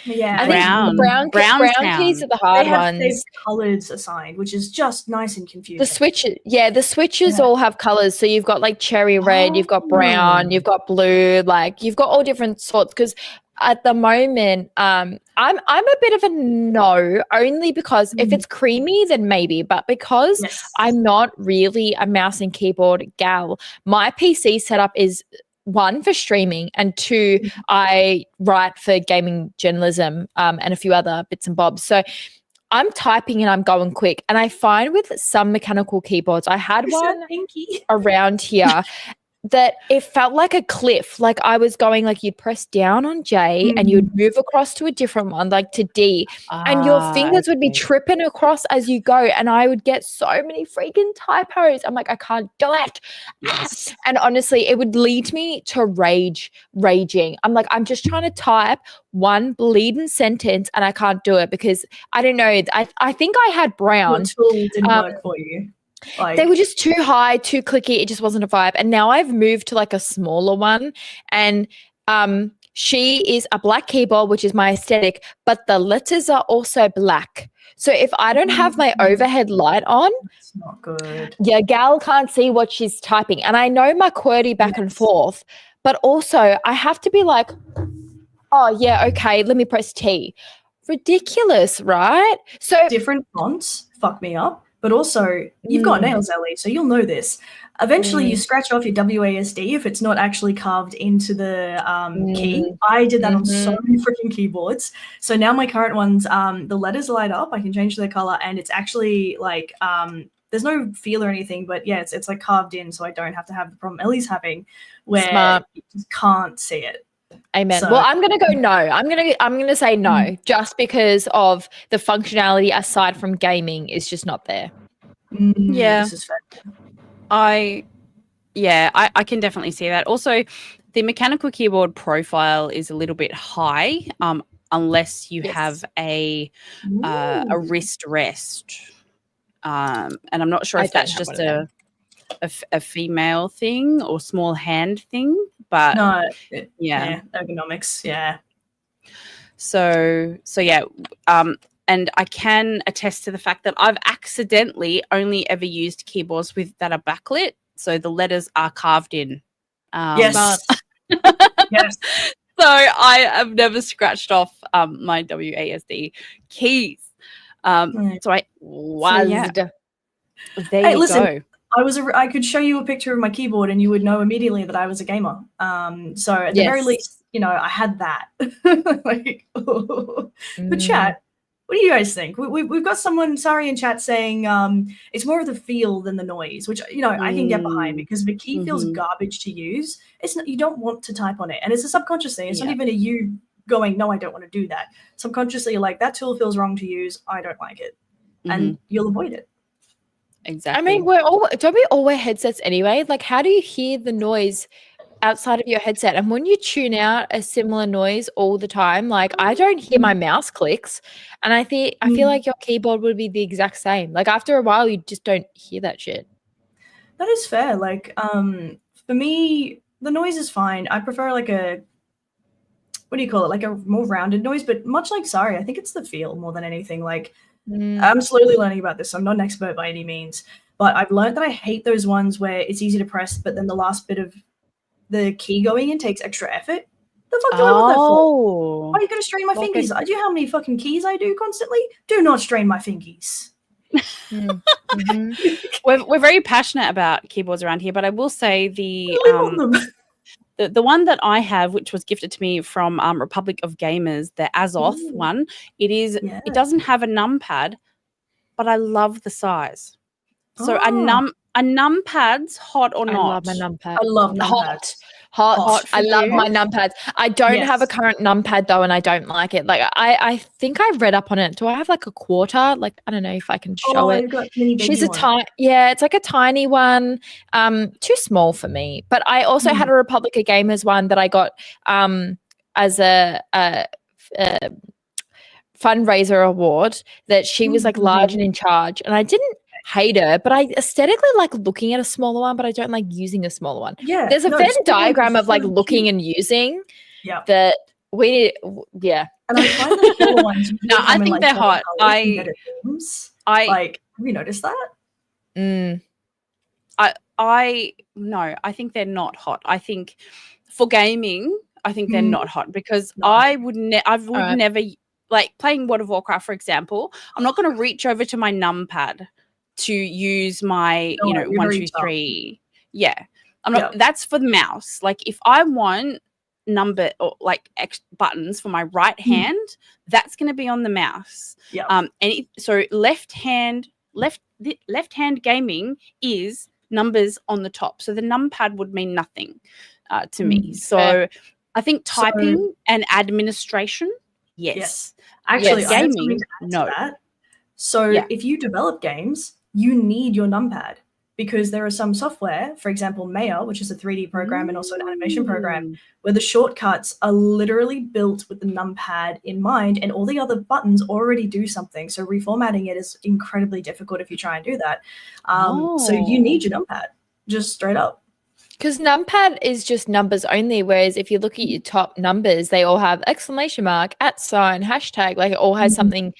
Yeah, I think the brown keys are the hard ones. They've colors assigned, which is just nice and confusing. The switches all have colors. So you've got like cherry red, you've got brown, you've got blue, like you've got all different sorts. Because at the moment, I'm a bit of a no, only because if it's creamy, then maybe. But because I'm not really a mouse and keyboard gal, my PC setup is 1 for streaming and 2 I write for gaming journalism and a few other bits and bobs. So I'm typing and I'm going quick. And I find with some mechanical keyboards, I had one around here that it felt like a cliff. Like I was going, like you'd press down on J and you'd move across to a different one, like to D, and your fingers would be tripping across as you go. And I would get so many freaking typos. I'm like, I can't do it. Yes. And honestly, it would lead me to raging. I'm like, I'm just trying to type one bleeding sentence and I can't do it because I don't know. I think I had brown. What tool didn't work for you? Like, they were just too high, too clicky. It just wasn't a vibe. And now I've moved to like a smaller one. And she is a black keyboard, which is my aesthetic, but the letters are also black. So if I don't have my overhead light on, it's not good. Yeah, gal can't see what she's typing. And I know my QWERTY back and forth, but also I have to be like, oh yeah, okay, let me press T. Ridiculous, right? So different fonts fuck me up. But also, you've got nails, Ellie, so you'll know this. Eventually, you scratch off your WASD if it's not actually carved into the key. I did that on so many freaking keyboards. So now my current ones, the letters light up. I can change their color, and it's actually like there's no feel or anything, but yeah, it's like carved in, so I don't have to have the problem Ellie's having, where you just can't see it. Amen. So, well, I'm going to go no. I'm going to say no just because of the functionality aside from gaming is just not there. Yeah. This is fair. I can definitely see that. Also, the mechanical keyboard profile is a little bit high unless you have a wrist rest. And I'm not sure if that's just a female thing or small hand thing, but ergonomics, so yeah, and I can attest to the fact that I've accidentally only ever used keyboards that are backlit, so the letters are carved in. Yes. Yes. So I have never scratched off my WASD keys. So I was. So, yeah. There you go. I could show you a picture of my keyboard and you would know immediately that I was a gamer. So at the very least, I had that. But chat, what do you guys think? We've got someone, Sari in chat, saying it's more of the feel than the noise, which I can get behind because if a key feels garbage to use, it's not, you don't want to type on it, and it's a subconscious thing. It's not even a you going, no, I don't want to do that. Subconsciously, you're like, that tool feels wrong to use. I don't like it, and you'll avoid it. Exactly. I mean, don't we all wear headsets anyway? Like, how do you hear the noise outside of your headset? And when you tune out a similar noise all the time, like I don't hear my mouse clicks, and I feel like your keyboard would be the exact same. Like after a while, you just don't hear that shit. That is fair. Like, for me, the noise is fine. I prefer like a, what do you call it? Like a more rounded noise, but much like Sari, I think it's the feel more than anything. Like, I'm slowly learning about this. I'm not an expert by any means, but I've learned that I hate those ones where it's easy to press, but then the last bit of the key going in takes extra effort. The fuck do I want that for? Why are you going to strain my fingers? I do how many fucking keys I do constantly. Do not strain my fingies. We're very passionate about keyboards around here, but I will say the one that I have, which was gifted to me from Republic of Gamers, the Azoth one, it doesn't have a numpad, but I love the size. So a numpad's hot or not? I love my numpad. I love numpads. Hot. I love my numpads. I don't have a current numpad though, and I don't like it. Like I think I've read up on it. Do I have like a quarter? Like I don't know if I can show it. She's a tiny. Yeah, it's like a tiny one. Too small for me. But I also had a Republic of Gamers one that I got as a fundraiser award that she was like large and in charge, and I didn't hate her, but I aesthetically like looking at a smaller one, but I don't like using a smaller one. Yeah, there's a Venn diagram of like looking and using. Yeah, that we need. Yeah, and I find the smaller ones. No, I think they're hot. I like. Have you noticed that? I think they're not hot. I think for gaming, I think they're not hot because I would never like playing World of Warcraft, for example. I'm not going to reach over to my numpad to use my 1, 2, 3. Yeah, I'm not. That's for the mouse. Like if I want number or like buttons for my right hand, that's going to be on the mouse. So left hand gaming is numbers on the top. So the numpad would mean nothing to me. So I think typing and administration, yes. Actually, gaming, no. So if you develop games, you need your numpad because there are some software, for example, Maya, which is a 3D program and also an animation program, where the shortcuts are literally built with the numpad in mind and all the other buttons already do something. So reformatting it is incredibly difficult if you try and do that. So you need your numpad, just straight up. Because numpad is just numbers only, whereas if you look at your top numbers, they all have exclamation mark, @ hashtag, like it all has something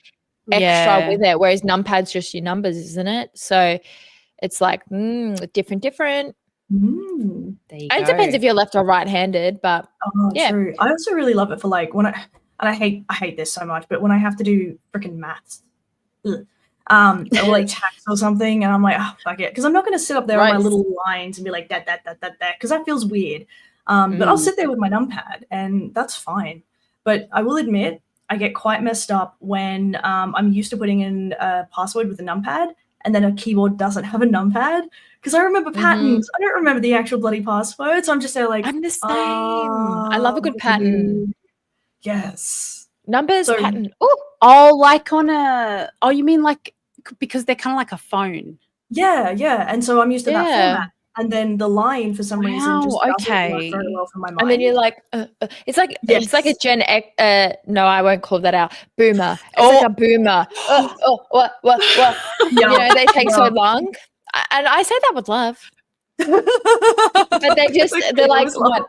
extra with it, whereas numpad's just your numbers, isn't it? So it's like different. There you and it depends if you're left or right-handed, but true. I also really love it for like when I hate this so much, but when I have to do freaking maths, or like tax or something, and I'm like, oh fuck it, because I'm not going to sit up there on my little lines and be like that, because that feels weird. But I'll sit there with my numpad, and that's fine. But I will admit, I get quite messed up when I'm used to putting in a password with a numpad and then a keyboard doesn't have a numpad because I remember patterns. I don't remember the actual bloody password. So I'm just there like, I'm the same. I love a good pattern. Yes. Numbers, pattern. Oh, like on a, you mean like, because they're kind of like a phone. Yeah. And so I'm used to that format. And then the line for some reason just doesn't work very well for my mind. And then you're like, it's like a Gen X. No, I won't call that out. Boomer. It's like a boomer. What? They take so long. And I say that with love. But they're like what?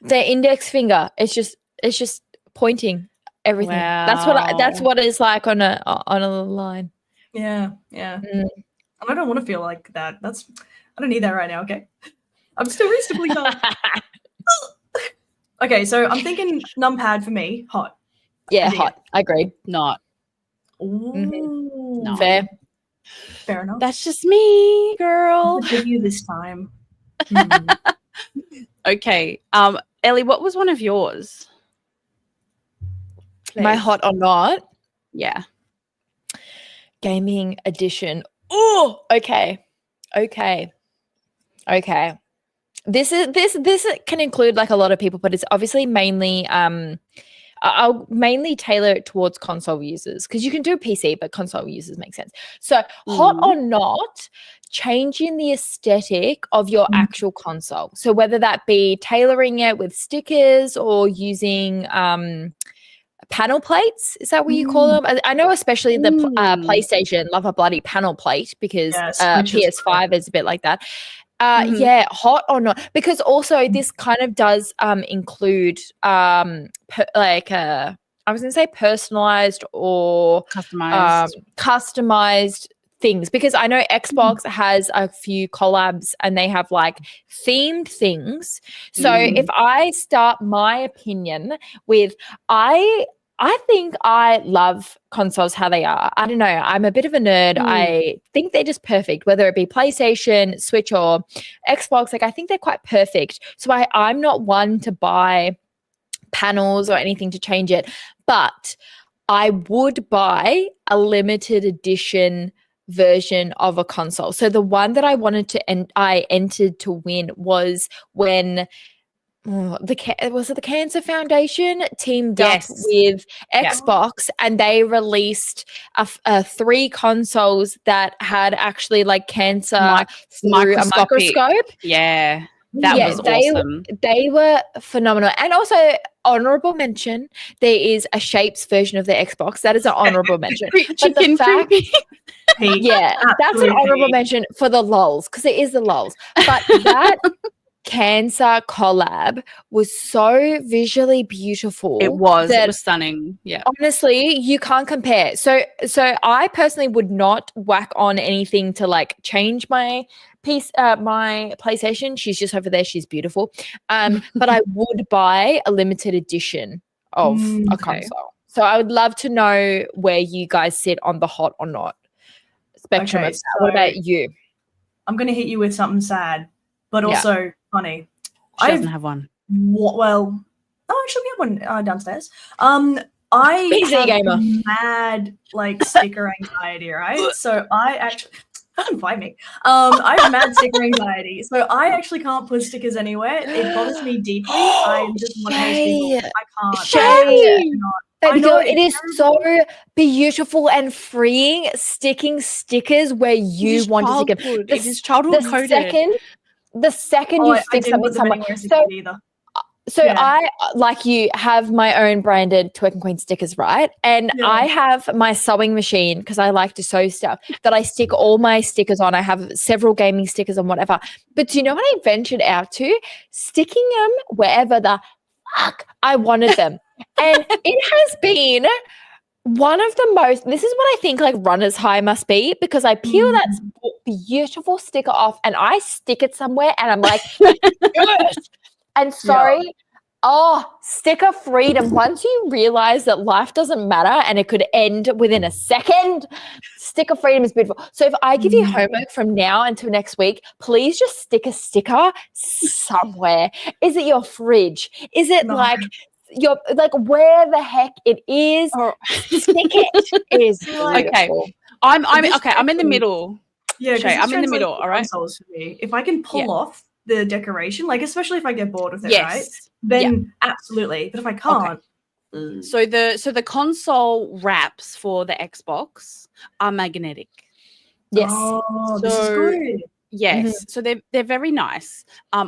Their index finger. It's just pointing everything. Wow. That's what it's like on a line. Yeah. And I don't want to feel like that. I don't need that right now, okay? I'm still reasonably young. Okay, so I'm thinking numpad for me, hot. Yeah, hot. I agree. Not. Ooh. No. Fair enough. That's just me, girl. I'll give you this time. Okay. Ellie, what was one of yours? Please. My hot or not? Yeah. Gaming edition. Oh, okay. This can include like a lot of people, but it's obviously mainly I'll mainly tailor it towards console users because you can do PC, but console users make sense. So hot or not, changing the aesthetic of your actual console. So whether that be tailoring it with stickers or using panel plates, is that what you call them? I know especially the PlayStation love a bloody panel plate because PS5 is a bit like that. Yeah, hot or not, because also this kind of does include I was going to say personalized or customized things, because I know Xbox has a few collabs and they have like themed things. So if I start my opinion with, I think I love consoles how they are. I don't know. I'm a bit of a nerd. I think they're just perfect, whether it be PlayStation, Switch, or Xbox. Like, I think they're quite perfect. So I'm not one to buy panels or anything to change it, but I would buy a limited edition version of a console. So the one that I wanted to I entered to win was when was it the Cancer Foundation teamed up with Xbox, and they released 3 consoles that had actually like cancer through a microscope. Yeah. That was awesome. They were phenomenal. And also, honorable mention, there is a Shapes version of the Xbox. That is an honorable mention. But the fact, that's an honorable mention for the lulz, because it is the lulz. But that Cancer collab was so visually beautiful. It was stunning. Yeah. Honestly, you can't compare. So I personally would not whack on anything to like change my my PlayStation. She's just over there. She's beautiful. But I would buy a limited edition of a console. So I would love to know where you guys sit on the hot or not spectrum of that. What about you? I'm going to hit you with something sad, but also funny. She doesn't have one. Well, actually, we have one downstairs. I PC gamer. Mad like sticker anxiety, right? So I actually fucking fight me. I have mad sticker anxiety, so I actually can't put stickers anywhere. It bothers me deeply. I'm just one of those people. I can't. Shaye. I know it is so beautiful and freeing sticking stickers where you want to stick them. It is childhood coded. The second you stick something somewhere. So I, like you, have my own branded Twerk and Queen stickers, right? And I have my sewing machine, because I like to sew stuff, that I stick all my stickers on. I have several gaming stickers and whatever. But do you know what I ventured out to? Sticking them wherever the fuck I wanted them. And it has been one of the most, this is what I think like runner's high must be, because I peel that beautiful sticker off and I stick it somewhere and I'm like, yes. And sticker freedom. Once you realize that life doesn't matter and it could end within a second, sticker freedom is beautiful. So if I give you homework from now until next week, please just stick a sticker somewhere. Is it your fridge? Is it like your, like where the heck it is? Stick it. It is beautiful. Okay. I'm in the middle. Yeah, Shaye, I'm in the middle. All right. For me. If I can pull off the decoration, like especially if I get bored with it, right? Then absolutely. But if I can't, so the console wraps for the Xbox are magnetic. Yes. Oh, this is good. Yes, so they're very nice.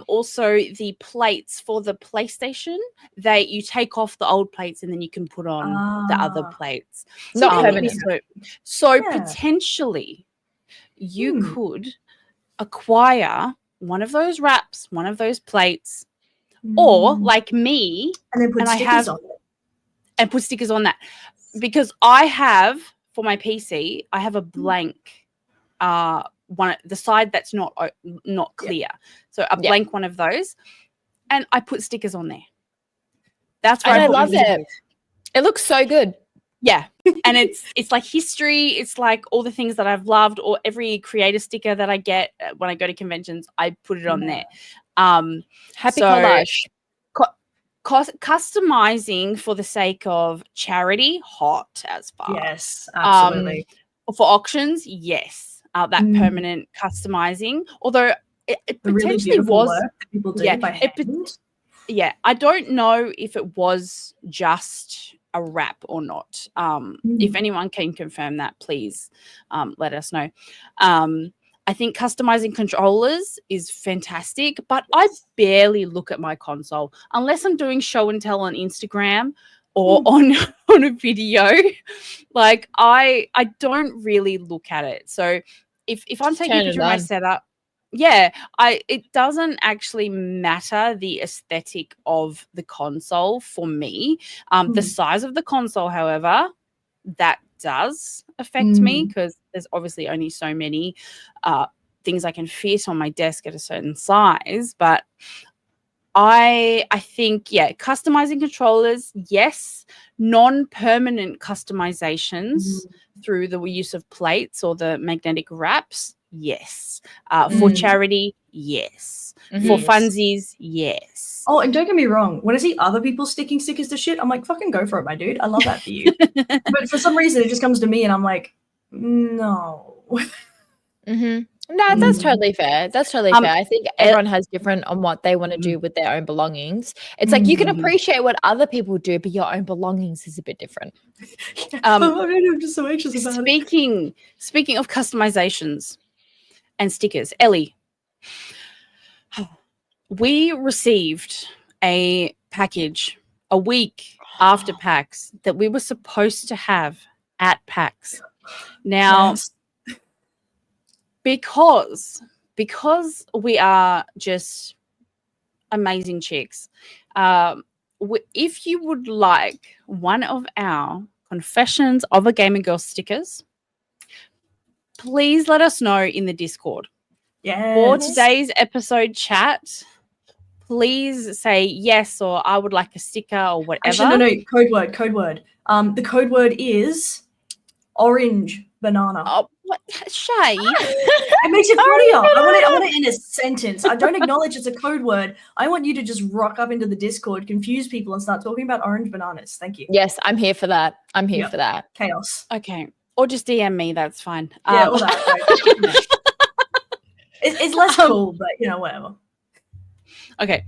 Also, the plates for the PlayStation, you take off the old plates and then you can put on the other plates. Not permanent. So potentially, you could acquire one of those wraps, one of those plates, or like me, and then put stickers on it. And put stickers on that, because I have, for my PC, I have a blank one, the side that's not clear, so a blank one of those, and I put stickers on there. That's why I love it. It looks so good. Yeah, and it's like history. It's like all the things that I've loved, or every creator sticker that I get when I go to conventions, I put it on there. Happy collage. Customizing for the sake of charity, hot as fuck. Yes, absolutely. For auctions, yes. That permanent customizing, although it potentially really was work that people do by hand. I don't know if it was just a wrap or not. If anyone can confirm that, please let us know. I think customizing controllers is fantastic, but I barely look at my console unless I'm doing show and tell on Instagram or on a video. Like I don't really look at it. So if I'm taking a picture of my setup, yeah, it doesn't actually matter the aesthetic of the console for me. The size of the console, however, that does affect me because there's obviously only so many things I can fit on my desk at a certain size. But I think, yeah, customizing controllers, yes. Non-permanent customizations through the use of plates or the magnetic wraps, yes. For charity, yes. For funsies, yes. Oh, and don't get me wrong. When I see other people sticking stickers to shit, I'm like, fucking go for it, my dude. I love that for you. But for some reason, it just comes to me and I'm like, no. No, that's totally fair. That's totally fair. I think everyone has different on what they want to do with their own belongings. It's like you can appreciate what other people do, but your own belongings is a bit different. I'm just so anxious about it. Speaking of customizations and stickers, Ellie, we received a package a week after PAX that we were supposed to have at PAX. Now, because we are just amazing chicks, if you would like one of our Confessions of a Gamer Girl stickers, please let us know in the Discord. For today's episode chat, please say yes or I would like a sticker or whatever. Actually, no, code word. The code word is orange banana. Oh, what? Shaye? It makes it funnier. I want it in a sentence. I don't acknowledge it's a code word. I want you to just rock up into the Discord, confuse people, and start talking about orange bananas. Thank you. Yes, I'm here for that. I'm here for that. Chaos. Okay. Or just DM me. That's fine. Yeah, all that. It's less cool, but, whatever. Okay.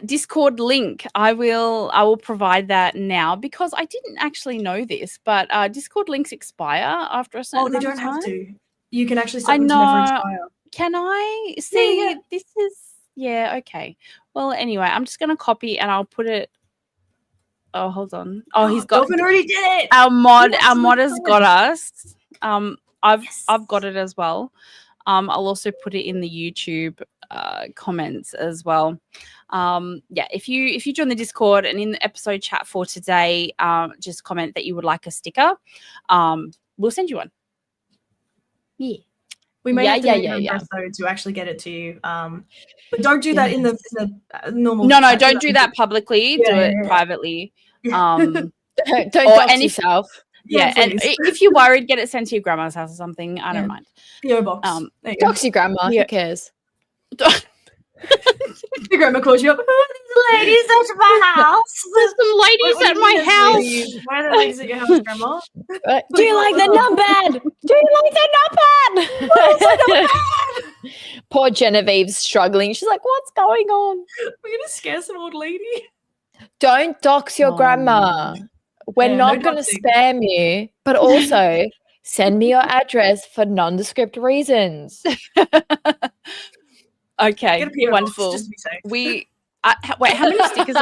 Discord link. I will provide that now because I didn't actually know this, but Discord links expire after a certain amount of time. Oh, they don't have to. You can actually set them to never expire. Can I see? Yeah. This is okay. Well, anyway, I'm just gonna copy and I'll put it. Oh, hold on. Oh, he's got. Dolphin already did it. Our mod has got us. I've got it as well. I'll also put it in the YouTube comments as well. If you join the Discord and in the episode chat for today, just comment that you would like a sticker. We'll send you one. Yeah. We may have to make an episode to actually get it to you. But don't do that in the normal. No, don't do that publicly. Do it privately. Don't dox yourself. Yeah, and if you're worried, get it sent to your grandma's house or something. I don't mind. PO box. Dox your grandma. Who cares? Your grandma calls you up. Ladies at my house. There's some ladies at my house. Why are the ladies at your house, Grandma? Do you like the numpad? Do you like the numpad? Poor Genevieve's struggling. She's like, what's going on? We're gonna scare some old lady. Don't dox your grandma. We're not going to spam you, but also send me your address for nondescript reasons. Okay, wonderful. Just to be safe. Wait, how many stickers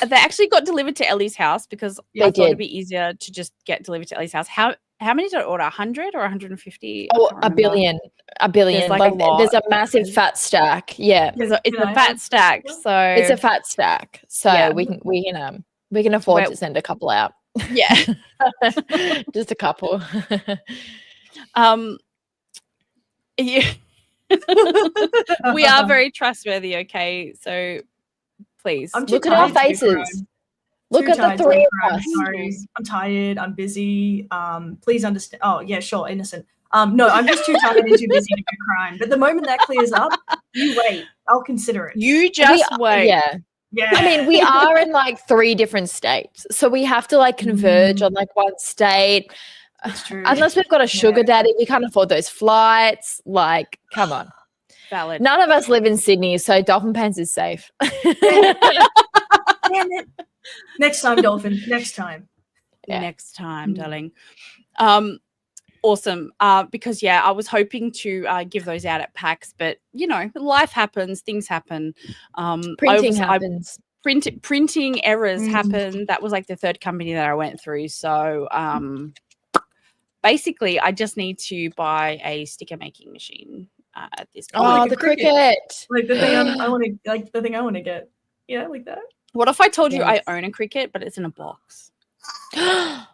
they actually got delivered to Ellie's house because I thought it'd be easier to just get delivered to Ellie's house. How many did I order? 100 or 150? Oh, a billion. There's there's a massive fat stack. Yeah, it's a fat stack. So it's a fat stack. So we can afford to send a couple out. Yeah, just a couple. Yeah. We are very trustworthy, okay? So please look at our faces. Look at the three of us. Sorry, I'm tired. I'm busy. Please understand. Oh yeah, sure, innocent. No, I'm just too tired and too busy to go crime. But the moment that clears up, you wait. I'll consider it. You just wait. Yeah. I mean, we are in like 3 different states, so we have to like converge on like one state. That's true. Unless we've got a sugar daddy, we can't afford those flights. Like, come on. Valid. None of us live in Sydney, so Dolphin Pants is safe. Damn it. Next time, Dolphin. Next time. Yeah. Next time, darling. Awesome. Because I was hoping to give those out at PAX, but life happens, things happen. Printing happens. Printing errors happen. That was like the 3rd company that I went through. So basically I just need to buy a sticker making machine at this point. Oh, like a the cricket. cricket. Like the thing I want to, like the thing I want to get. Yeah, like that. What if I told you I Yes. own a cricket, but it's in a box? I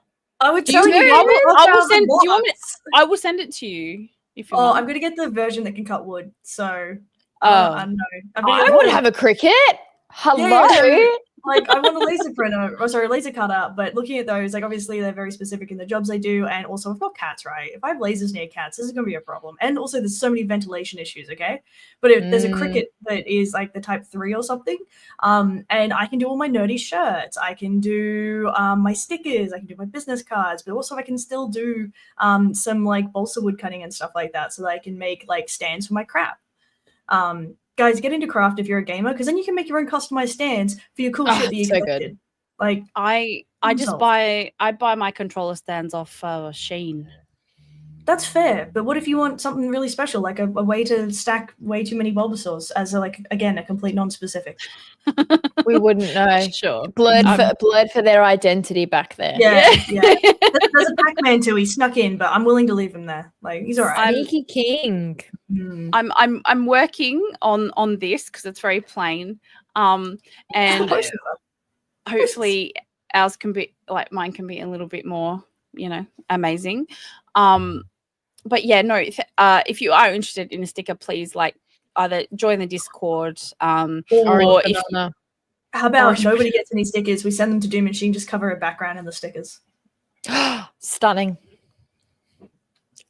would Do you tell you. I will, I'll I will have the send. Do you want me? box. I will send it to you if you Oh, want. I'm gonna get the version that can cut wood. So Oh. I don't know. I would have a cricket. Hello. Yeah, like I want a laser printer, or sorry, a laser cutter. But looking at those, like obviously they're very specific in the jobs they do, and also I've got cats, right? If I have lasers near cats, this is gonna be a problem. And also there's so many ventilation issues. Okay, but if there's a cricket that is like the Type 3 or something, and I can do all my nerdy shirts, I can do my stickers, I can do my business cards, but also I can still do some like balsa wood cutting and stuff like that, so that I can make like stands for my crap. Guys, get into craft if you're a gamer, because then you can make your own customized stands for your cool shit that you so collected. good. Like I just buy my controller stands off Shein. that's fair, but what if you want something really special, like a way to stack way too many Bulbasaurs as a, like again a complete non-specific? We wouldn't know. Sure. Blurred for their identity back there. Yeah. There's a Pac-Man too. He snuck in, but I'm willing to leave him there. Like he's all right. Sneaky king. I'm working on this because it's very plain. And hopefully ours can be like mine can be a little bit more, amazing. But yeah, no, if you are interested in a sticker, please like either join the Discord or if how about nobody gets any stickers? We send them to Doom and she can just cover her background in the stickers. Stunning.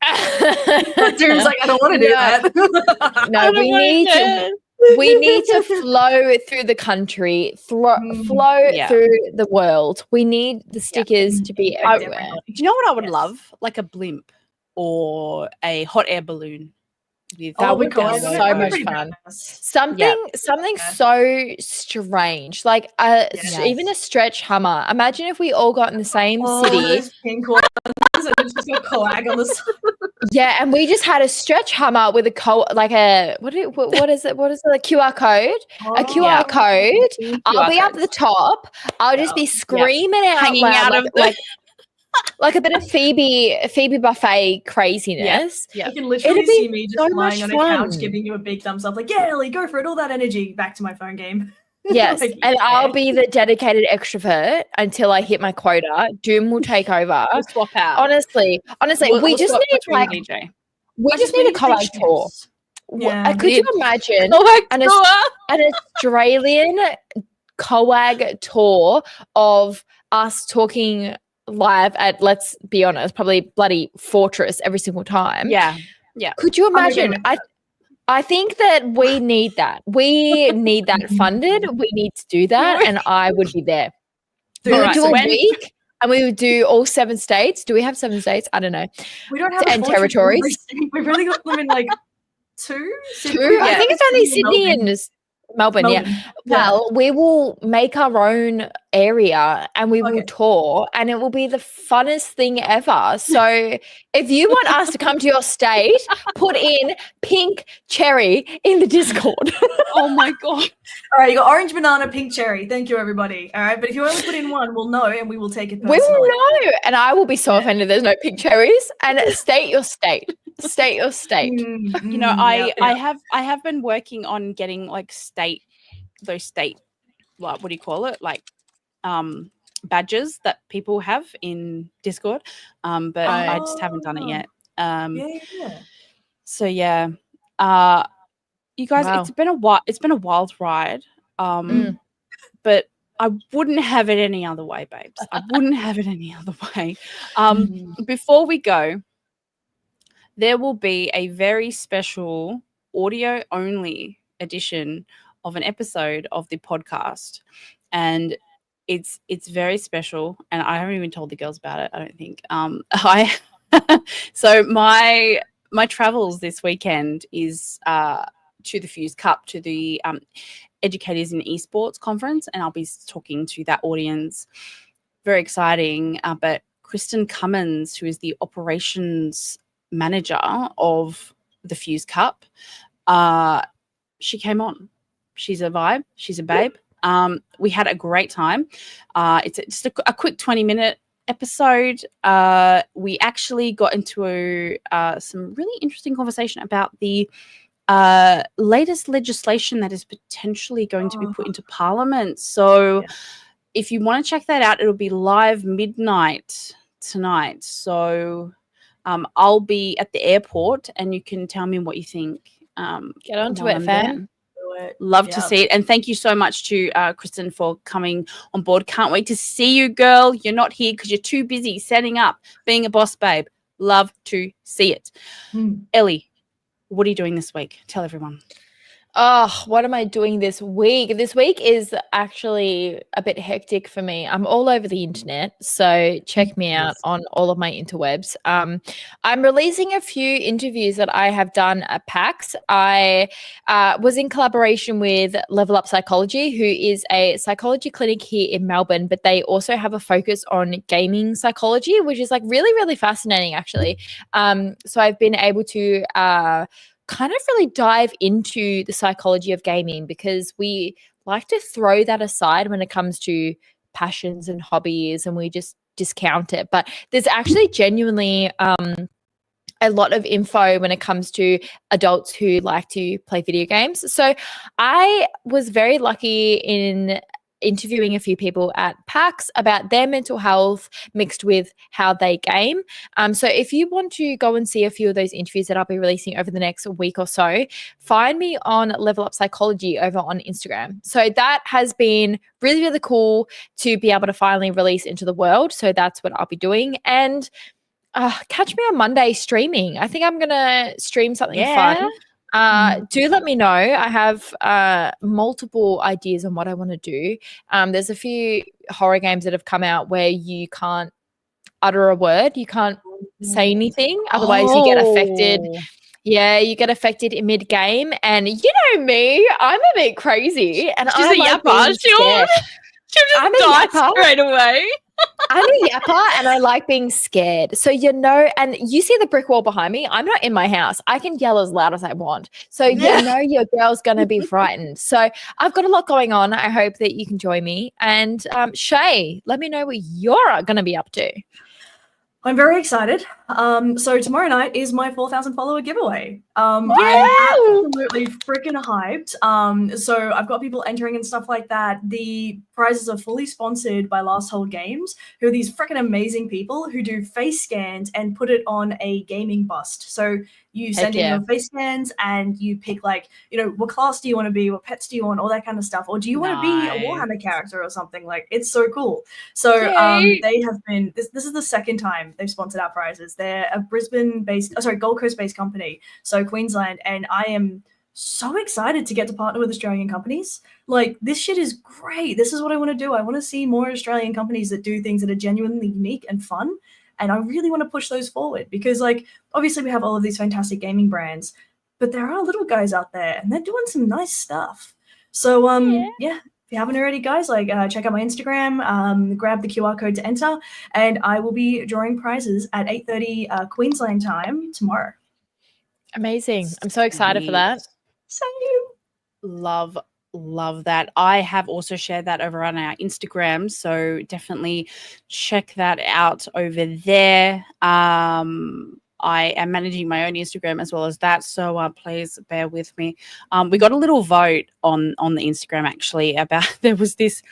Doom's like, I don't want to do that. No, we need to flow through the country, flow through the world. We need the stickers to be everywhere. Do you know what I would love? Like a blimp or a hot air balloon. That would be so much fun. Something so strange, like even a stretch Hummer. Imagine if we all got in the same city. Those pink ones and it's just got COAGG on the side. Yeah, and we just had a stretch Hummer with a what is it? What is it? A QR code? A QR code. I'll be up at the top. I'll just be screaming out hanging loud, out of the like a bit of Phoebe Buffet craziness. You can literally see me just so lying on a fun. couch giving you a big thumbs up, like, yeah, Ellie, go for it. All that energy back to my phone game. Yes, I'll be the dedicated extrovert until I hit my quota. Doom will take over. We'll swap out. Honestly, we just need a COAGG tour. Yeah. Could you imagine an Australian COAGG tour of us talking live at, let's be honest, probably bloody Fortress every single time? Yeah. Could you imagine? I think that we need that. We need that funded. We need to do that, and I would be there. We would do a week, and we would do all 7 states. Do we have 7 states? I don't know. We don't have and territories. We've really got them in like 2. I think it's only Sydney and Melbourne. Yeah. Well, we will make our own area and we will tour, and it will be the funnest thing ever. So if you want us to come to your state, put in pink cherry in the Discord. Oh my God. All right, you got orange, banana, pink, cherry. Thank you, everybody. All right, but if you only put in one, we'll know and we will take it personally. We will know, and I will be so offended there's no pink cherries. And state your state. State your state. I have been working on getting like those state, what do you call it? Like badges that people have in Discord. But I just haven't done it yet. So yeah. You guys, it's been a wild ride. But I wouldn't have it any other way, babes. I wouldn't have it any other way. Before we go, there will be a very special audio-only edition of an episode of the podcast, and it's very special. And I haven't even told the girls about it, I don't think. So my travels this weekend is to the Fuse Cup, to the Educators in Esports conference, and I'll be talking to that audience. Very exciting. But Kristen Cummins, who is the operations manager of the Fuse Cup, she came on. She's a vibe. She's a babe. We had a great time. It's just a quick 20-minute episode, we actually got into some really interesting conversation about the latest legislation that is potentially going to be put into Parliament. So if you want to check that out, it'll be live midnight tonight. So I'll be at the airport and you can tell me what you think. Get onto while it, I'm fam. Love to see it. And thank you so much to Kristen for coming on board. Can't wait to see you, girl. You're not here because you're too busy setting up, being a boss babe. Love to see it. Ellie, what are you doing this week? Tell everyone. Oh, what am I doing this week? This week is actually a bit hectic for me. I'm all over the internet, so check me out on all of my interwebs. I'm releasing a few interviews that I have done at PAX. I was in collaboration with Level Up Psychology, who is a psychology clinic here in Melbourne, but they also have a focus on gaming psychology, which is like really, really fascinating, actually. So I've been able to kind of really dive into the psychology of gaming, because we like to throw that aside when it comes to passions and hobbies, and we just discount it. But there's actually genuinely a lot of info when it comes to adults who like to play video games. So I was very lucky in interviewing a few people at PAX about their mental health mixed with how they game. So if you want to go and see a few of those interviews that I'll be releasing over the next week or so, find me on Level Up Psychology over on Instagram. So that has been really, really cool to be able to finally release into the world. So that's what I'll be doing. And catch me on Monday streaming. I think I'm going to stream something fun. Do let me know. I have multiple ideas on what I want to do. There's a few horror games that have come out where you can't utter a word. You can't say anything. Otherwise you get affected. Yeah, you get affected in mid-game. And you know me, I'm a bit crazy. And She's a yapper. She'll just die straight away. I'm a yapper and I like being scared. So, and you see the brick wall behind me. I'm not in my house. I can yell as loud as I want. So, your girl's going to be frightened. So, I've got a lot going on. I hope that you can join me. And Shaye, let me know what you're going to be up to. I'm very excited. So tomorrow night is my 4,000 follower giveaway. I'm absolutely freaking hyped. So I've got people entering and stuff like that. The prizes are fully sponsored by Last Hold Games, who are these freaking amazing people who do face scans and put it on a gaming bust. So you send in your face scans and you pick what class do you want to be, what pets do you want, all that kind of stuff. Or do you want to be a Warhammer character or something? Like, it's so cool. So they have been, this is the second time they've sponsored our prizes. They're a Gold Coast based company, so Queensland, and I am so excited to get to partner with Australian companies. Like, this shit is great. This is what I want to do. I want to see more Australian companies that do things that are genuinely unique and fun. And I really want to push those forward because, obviously we have all of these fantastic gaming brands, but there are little guys out there and they're doing some nice stuff. So, if you haven't already, guys, check out my Instagram, grab the QR code to enter, and I will be drawing prizes at 8:30 Queensland time tomorrow. Amazing. I'm so excited for that. Same. Love that. I have also shared that over on our Instagram, so definitely check that out over there. I am managing my own Instagram as well as that, so please bear with me. We got a little vote on the Instagram actually about there's this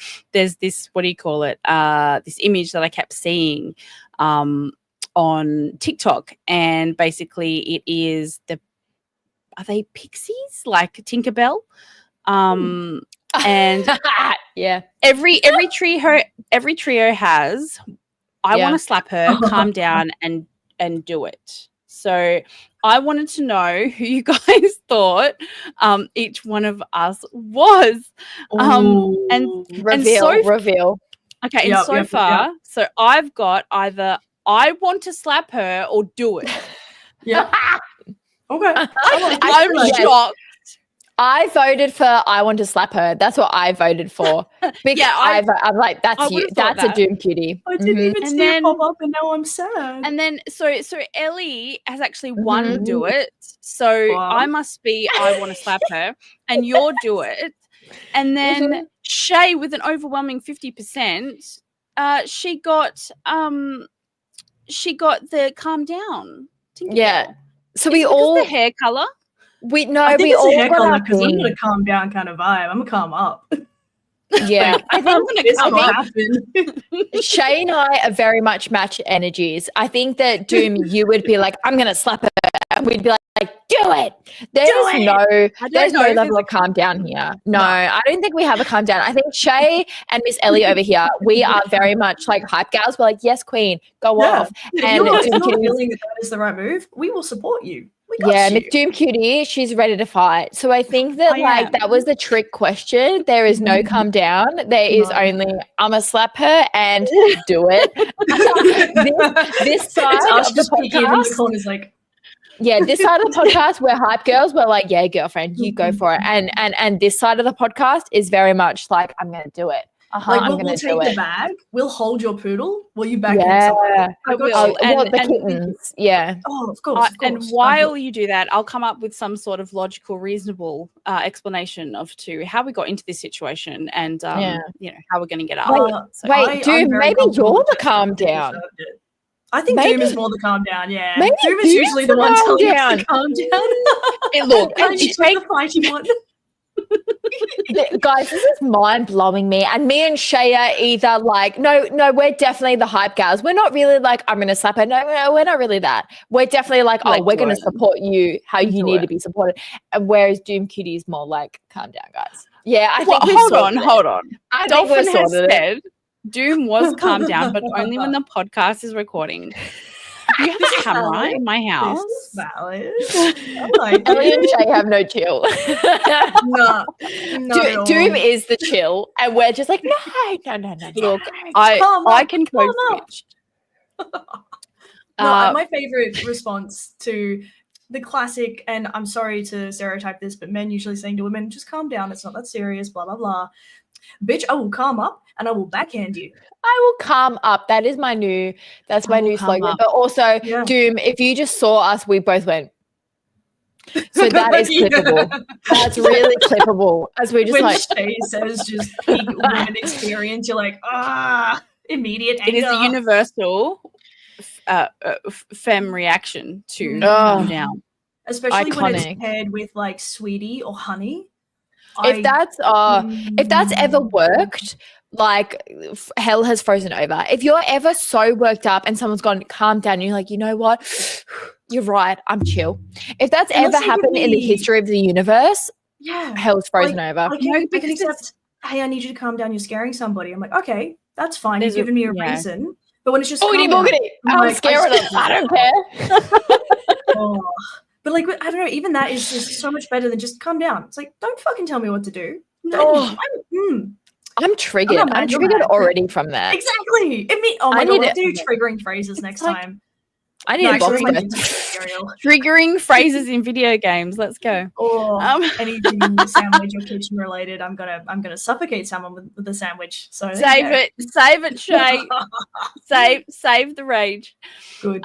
what do you call it? This image that I kept seeing on TikTok, and basically it is are they pixies like Tinkerbell? And every trio has I want to slap her, calm down, and do it. So I wanted to know who you guys thought each one of us was. And reveal. Okay, and so far, so I've got either I want to slap her or do it. Yeah. Okay. I'm shocked. I voted for I want to slap her. That's what I voted for. Because I'm like, that's you. That's a Doomcutie. I didn't even see it pop up, and now I'm sad. And then so Ellie has actually won do it. So I must be I want to slap her, and you're do it. And then Shaye with an overwhelming 50%. she got the calm down. Yeah. So Is we it because all the hair color. I think we it's all a hair got color our because I'm thing. gonna calm down kind of vibe. I'm gonna calm up. Yeah. I think I'm gonna It's come not up. happen. Shaye and I are very much match energies. I think that Doom, you would be like, I'm gonna slap her, and we'd be like, do it. There's know no if level there's of calm down here. No, No. I don't think we have a calm down. I think Shaye and Miss Ellie over here, we are very much like hype gals. We're like, yes, queen, go off. If And you're not Doomcutie- feeling that is the right move, we will support you. We got yeah, you. Miss Doomcutie, she's ready to fight. So I think that I am. that was the trick question. There is no calm down. There is No. only I'm gonna slap her and do it. This side it's us of the just peeking in the podcast, corners like, yeah, this side of the podcast, we're hype girls. We're like, yeah, girlfriend, you go for it. And this side of the podcast is very much like, I'm gonna do it. like I'm we'll gonna take do the it. bag, we'll hold your poodle while you back Yeah. someone. I will. Oh, well, And- the and- kittens. Yeah. Oh, of course. And while you do that, I'll come up with some sort of logical, reasonable explanation to how we got into this situation and Yeah. how we're going to get out. Wait, of it. So, wait, Doom, maybe you're the calm down. I think Maybe- Doom is more the calm down, yeah. Maybe Doom is Doom's usually the the one calm telling us down. to calm down. Look, and and he's the fighting one. guys, this is mind blowing me. And me and Shaye are either like, no, we're definitely the hype gals. We're not really like, I'm going to slap her. No, we're not really that. We're definitely like, Like, we're do going it. to support you how you Do need it. to be supported. And whereas Doomcutie is more like, calm down, guys. Yeah, I well, think we've hold sorted on, it. hold on. I think we're Dolphin has sorted it. said Doom was calmed down, but only when the podcast is recording. You have a camera valid. in my house. This is valid. I like Ellie and it. Shaye have no chill. No, not at all. Doom is the chill, and we're just like, no. Look, Come I up, can come code up. switch. No, my favorite response to the classic, and I'm sorry to stereotype this, but men usually saying to women, just calm down, it's not that serious, blah, blah, blah. Bitch, I will calm up and I will backhand you. I will calm up. That is my new will calm slogan. up. But also, Yeah. Doom, if you just saw us, we both went. So that is Yeah. clippable. That's really clippable. As we just When like, Shaye says just peak women experience, you're like, immediate anger. It is the universal femme reaction to Oh. calm down. Especially when iconic. it's paired with like sweetie or honey. if that's ever worked, like hell has frozen over. If you're ever so worked up and someone's gone, calm down, and you're like, you know what? You're right. I'm chill. If that's Unless ever they give happened in the me- history of the universe, yeah. hell's frozen over. I can, No, I can because accept, hey, I need you to calm down. You're scaring somebody. I'm like, okay, that's fine. There's You've given me a yeah. reason. But when it's just Boogity, calm down, boogity. I'm I'm like, scared of them. I don't care. oh. But like, I don't know. Even that is just so much better than just calm down. It's like, don't fucking tell me what to do. Oh. I'm triggered. I'm not I'm mad, you're triggered mad. already from that. exactly. Oh I my god, need we'll have to do it. triggering phrases next like- time. I need No, a actually, box my set. name's material. Triggering phrases in video games. Let's go. Or Um, anything sandwich or kitchen related. I'm gonna suffocate someone with a sandwich. So there save you it, Shaye. go. save the rage. Good.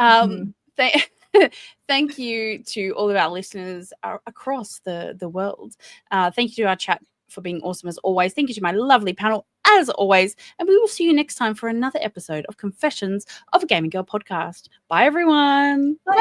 Thank you to all of our listeners across the world. Thank you to our chat for being awesome as always. Thank you to my lovely panel as always. And we will see you next time for another episode of Confessions of a Gaming Girl podcast. Bye, everyone. Bye.